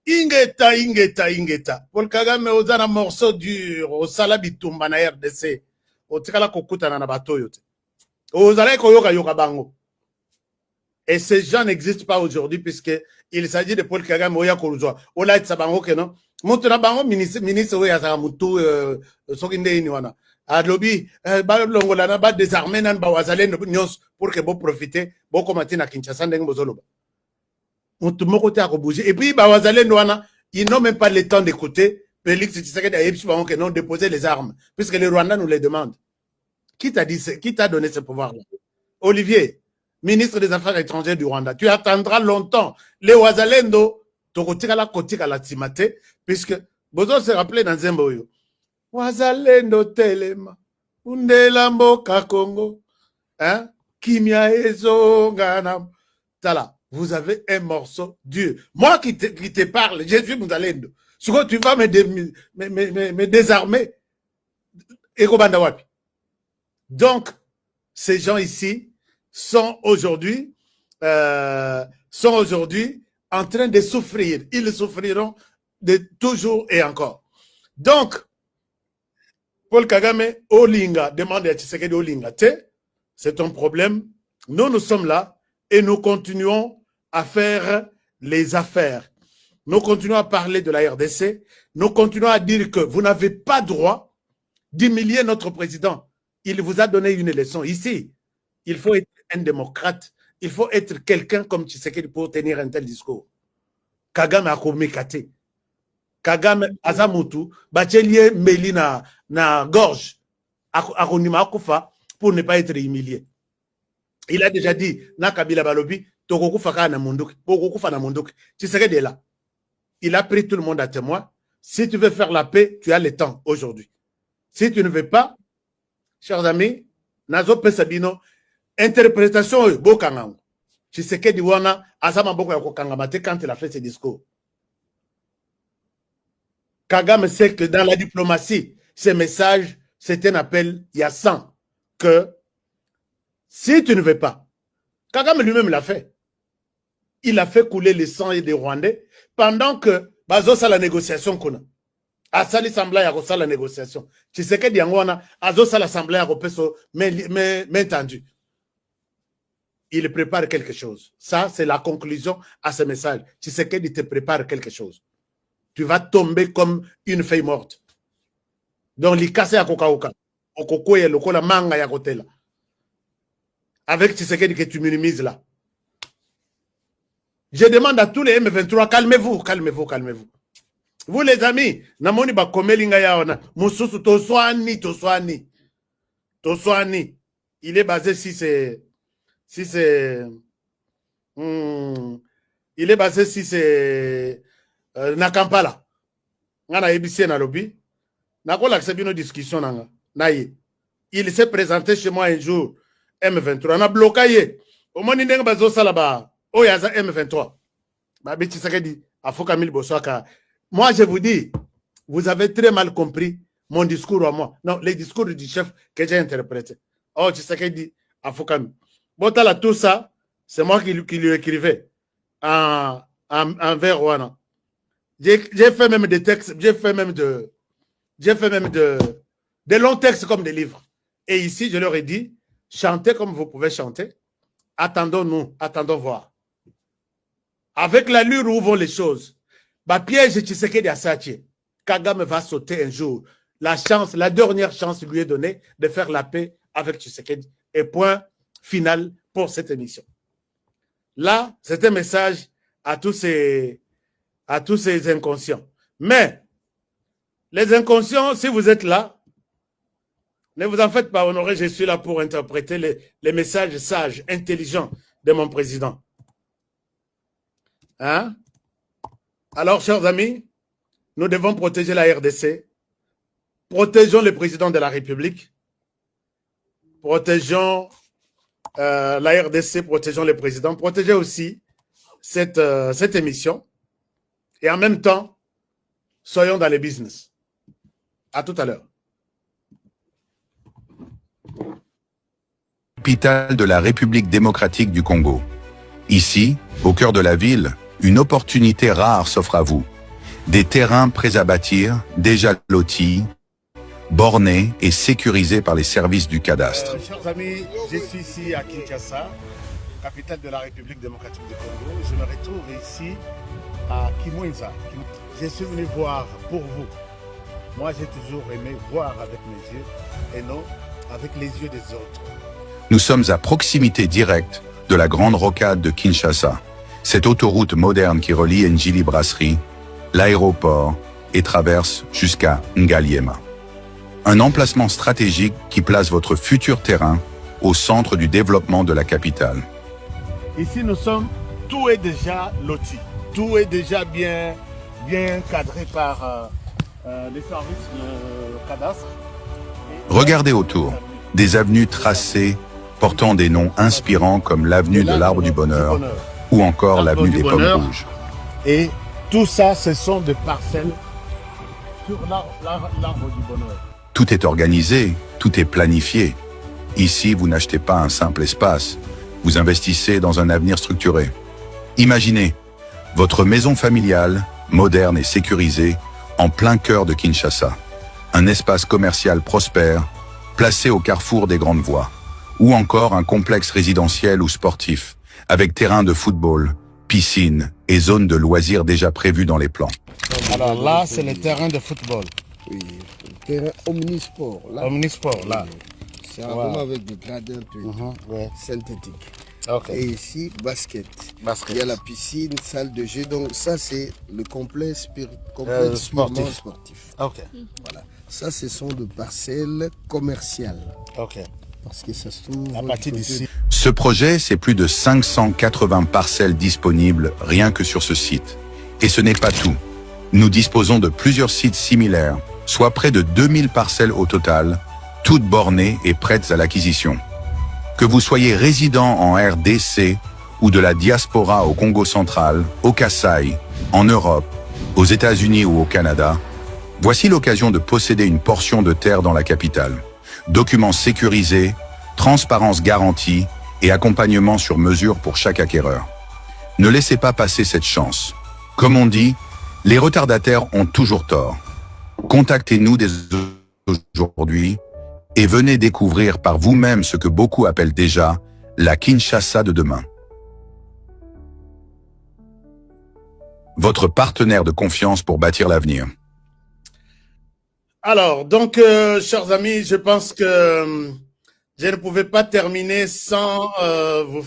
ingeta Ingeta. Paul Kagame ozana morceau dur au salabitumba na RDC. Otikala kokutana na bato yote. Ozala koyoka yoka bango. Et ces gens n'existent pas aujourd'hui puisque il s'agit de Paul Kagame oya koluzwa. Ola itsa bango keno. Mutuna bango ministre oya za mutu sokinde ini wana. Adlobi ba longolana ba désarmer nan ba wazalendo nyos pour que bo profiter bo komati na Kinshasa ndenge bozoloba. Et puis, ils n'ont même pas le temps d'écouter. Félix Tshisekedi a non déposer les armes, puisque les Rwandais nous les demandent. Qui t'a dit, qui t'a donné ce pouvoir-là? Olivier, ministre des Affaires étrangères du Rwanda. Tu attendras longtemps. Les Wazalendo, Tokotikala Kotikala Timate, puisque Bozo se rappelait dans Zemboyo. Wazalendo Telema, Undelambo Kakongo, hein? Kimia Ezo Ganam. Tala. Vous avez un morceau dur. Moi qui te parle, Jésus nous allons. Ce que tu vas me désarmer. Donc, ces gens ici sont aujourd'hui en train de souffrir. Ils souffriront de toujours et encore. Donc, Paul Kagame, Olinga, demande à Tshisekedi Olinga. C'est un problème. Nous sommes là et nous continuons à faire les affaires. Nous continuons à parler de la RDC. Nous continuons à dire que vous n'avez pas droit d'humilier notre président. Il vous a donné une leçon. Ici, il faut être un démocrate. Il faut être quelqu'un comme Tshisekedi pour tenir un tel discours. Kagame a komekate. Kagame azamutu. Bachelie meli na gorge. Akonima akufa pour ne pas être humilié. Il a déjà dit, na Kabila Balobi, Tshisekedi est là. Il a pris tout le monde à témoin. Si tu veux faire la paix, tu as le temps aujourd'hui. Si tu ne veux pas, chers amis, Nazo Pesabino, interprétation bokanga Tshisekedi wana azama boko ya kokangama te quand il a fait ses discours. Kagame sait que dans la diplomatie, ces messages, c'est un appel, il y a 100, que si tu ne veux pas, Kagame lui-même l'a fait. Il a fait couler le sang des Rwandais pendant que Bazosa la négociation qu'on a. Asali sembla ya kosa la négociation. Tshisekedi yango wana azosa l'assemblée ya kopeso mais tendu. Il prépare quelque chose. Ça, c'est la conclusion à ce message. Tshisekedi te prépare quelque chose. Tu vas tomber comme une feuille morte. Donc, l'ikase ya kokauka. Okoko ya lokola manga ya kotela. Avec Tshisekedi que tu minimises là. Je demande à tous les M23, calmez-vous, calmez-vous, calmez-vous. Vous les amis, namoni ba komelinga ya ona. Mususu toswani. Il est basé si c'est il est basé si c'est na Kampala. Ngana ebisi na lobby. Na ko l'accepte une discussion nanga. Naye. Il s'est présenté chez moi un jour M23 na bloqué. Au moins ndenge bazo sala ba o yaza M23. Ba biti sakedi afoka mil boswaka. Moi je vous dis, vous avez très mal compris mon discours à moi. Non, les discours du chef que j'ai interprété. Oh, Tshisekedi afoka mil. Botala tout ça, c'est moi qui lui écrivais en vers Rwanda. J'ai fait même des textes, j'ai fait même de longs textes comme des livres. Et ici, je leur ai dit, chantez comme vous pouvez chanter. Attendons-nous, attendons voir. Avec l'allure où vont les choses, bah piège Tshisekedi Asachi, Kagame va sauter un jour. La chance, la dernière chance lui est donnée de faire la paix avec Tshisekedi. Et point final pour cette émission. Là, c'est un message à tous ces inconscients. Mais, les inconscients, si vous êtes là, ne vous en faites pas honorer, je suis là pour interpréter les messages sages, intelligents de mon président. Hein? Alors, chers amis, nous devons protéger la RDC. Protégeons le président de la République. Protégeons la RDC, protégeons le président. Protégez aussi cette émission. Et en même temps, soyons dans le business. À tout à l'heure. Capitale de la République démocratique du Congo. Ici, au cœur de la ville, une opportunité rare s'offre à vous. Des terrains prêts à bâtir, déjà lotis, bornés et sécurisés par les services du cadastre. Chers amis, je suis ici à Kinshasa, capitale de la République démocratique du Congo. Je me retrouve ici à Kimwenza. Je suis venu voir pour vous. Moi, j'ai toujours aimé voir avec mes yeux et non avec les yeux des autres. Nous sommes à proximité directe de la grande rocade de Kinshasa, cette autoroute moderne qui relie Njili Brasserie, l'aéroport et traverse jusqu'à Ngaliema. Un emplacement stratégique qui place votre futur terrain au centre du développement de la capitale. Ici, nous sommes, tout est déjà loti, tout est déjà bien cadré par les services de cadastre. Regardez autour, des avenues tracées portant des noms inspirants comme l'avenue de l'Arbre du Bonheur ou encore l'avenue des Pommes Rouges. Et tout ça, ce sont des parcelles sur l'Arbre du Bonheur. Tout est organisé, tout est planifié. Ici, vous n'achetez pas un simple espace, vous investissez dans un avenir structuré. Imaginez, votre maison familiale, moderne et sécurisée, en plein cœur de Kinshasa. Un espace commercial prospère, placé au carrefour des grandes voies. Ou encore un complexe résidentiel ou sportif, avec terrain de football, piscine et zone de loisirs déjà prévus dans les plans. Alors là, c'est le terrain de football. Oui, le terrain omnisport. Là, Omnisport, là. c'est vraiment avec des gradins Ouais. synthétiques. Okay. Et ici, basket. Basket. Il y a la piscine, salle de jeu. Donc ça, c'est le complexe, sportif. sportif. Ok, Voilà. Ça, ce sont des parcelles commerciales. ok. Parce que ça se trouve... À partir du côté d'ici. Ce projet, c'est plus de 580 parcelles disponibles rien que sur ce site. Et ce n'est pas tout. Nous disposons de plusieurs sites similaires, soit près de 2000 parcelles au total, toutes bornées et prêtes à l'acquisition. Que vous soyez résident en RDC ou de la diaspora au Congo central, au Kasaï, en Europe, aux États-Unis ou au Canada, voici l'occasion de posséder une portion de terre dans la capitale. Documents sécurisés, transparence garantie et accompagnement sur mesure pour chaque acquéreur. Ne laissez pas passer cette chance. Comme on dit, les retardataires ont toujours tort. Contactez-nous dès aujourd'hui et venez découvrir par vous-même ce que beaucoup appellent déjà la Kinshasa de demain. Votre partenaire de confiance pour bâtir l'avenir. Alors, donc, chers amis, je pense que je ne pouvais pas terminer sans vous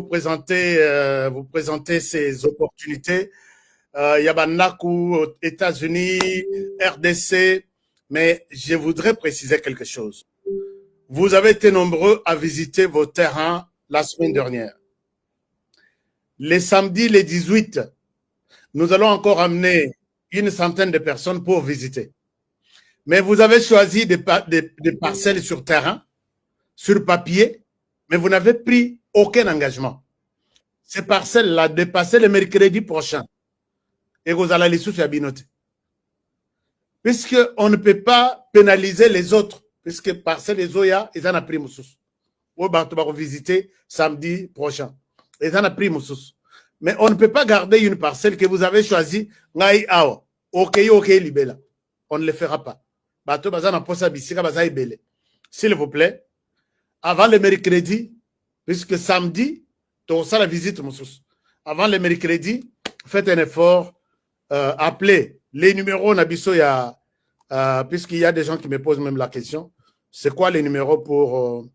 présenter ces opportunités. Il y a Banaku, États-Unis, RDC, mais je voudrais préciser quelque chose. Vous avez été nombreux à visiter vos terrains la semaine dernière. Les samedis, les 18, nous allons encore amener une centaine de personnes pour visiter. Mais vous avez choisi des parcelles sur terrain, sur papier, mais vous n'avez pris aucun engagement. Ces parcelles-là dépassaient le mercredi prochain. Et vous allez les sous abinoter. Puisqu'on ne peut pas pénaliser les autres, puisque parcelles les Oya, ils en ont pris moussous. Ou bah, tu vas visiter samedi prochain. Ils en ont pris moussous. Mais on ne peut pas garder une parcelle que vous avez choisie. Ok, libella. On ne le fera pas. S'il vous plaît, avant le mercredi, puisque samedi, tu as la visite moussous. Avant le mercredi, faites un effort, appelez les numéros Nabiso, puisqu'il y a des gens qui me posent même la question. C'est quoi les numéros pour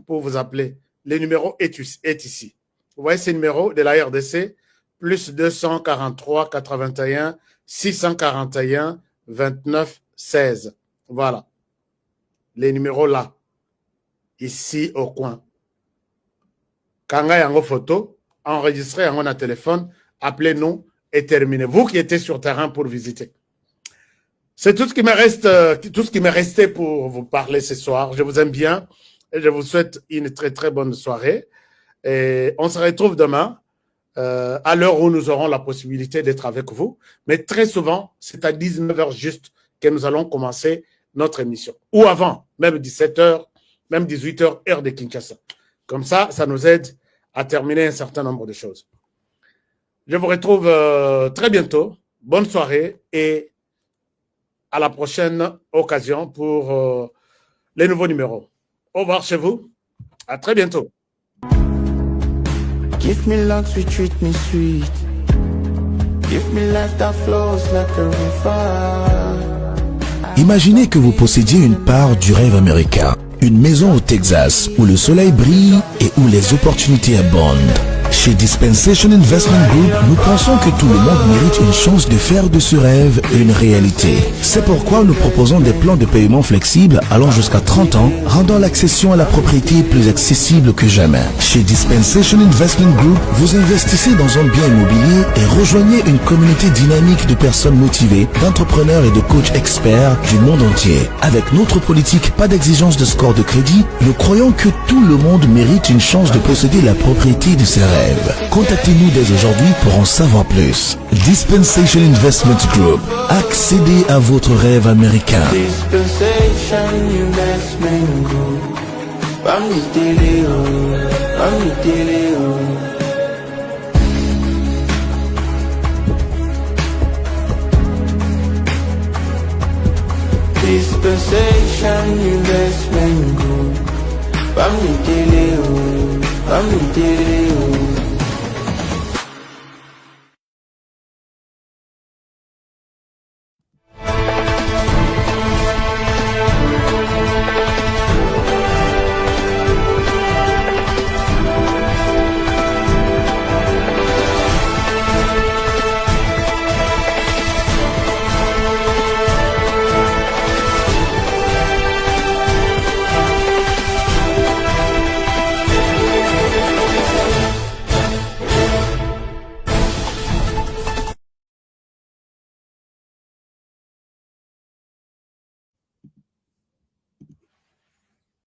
vous appeler? Les numéros est ici. Vous voyez ces numéros de la RDC, plus 243 81 641 29 16. Voilà. Les numéros là. Ici au coin. Quand il y a une photo, enregistrez un téléphone, appelez-nous et terminez. Vous qui étiez sur terrain pour visiter. C'est tout ce qui me reste, tout ce qui m'est resté pour vous parler ce soir. Je vous aime bien et je vous souhaite une très très bonne soirée. Et on se retrouve demain à l'heure où nous aurons la possibilité d'être avec vous. Mais très souvent, c'est à 19h juste que nous allons commencer notre émission. Ou avant, même 17h, même 18h, heure de Kinshasa. Comme ça, ça nous aide à terminer un certain nombre de choses. Je vous retrouve très bientôt. Bonne soirée et à la prochaine occasion pour les nouveaux numéros. Au revoir chez vous. À très bientôt. Give me love, sweet, treat me sweet. Give me life that flows like a river. Imaginez que vous possédiez une part du rêve américain. Une maison au Texas où le soleil brille et où les opportunités abondent. Chez Dispensation Investment Group, nous pensons que tout le monde mérite une chance de faire de ce rêve une réalité. C'est pourquoi nous proposons des plans de paiement flexibles allant jusqu'à 30 ans, rendant l'accession à la propriété plus accessible que jamais. Chez Dispensation Investment Group, vous investissez dans un bien immobilier et rejoignez une communauté dynamique de personnes motivées, d'entrepreneurs et de coachs experts du monde entier. Avec notre politique, pas d'exigence de score de crédit, nous croyons que tout le monde mérite une chance de posséder la propriété de ses rêves. Contactez-nous dès aujourd'hui pour en savoir plus. Dispensation Investment Group. Accédez à votre rêve américain. Dispensation Investment Group. Dispensation Investment Group.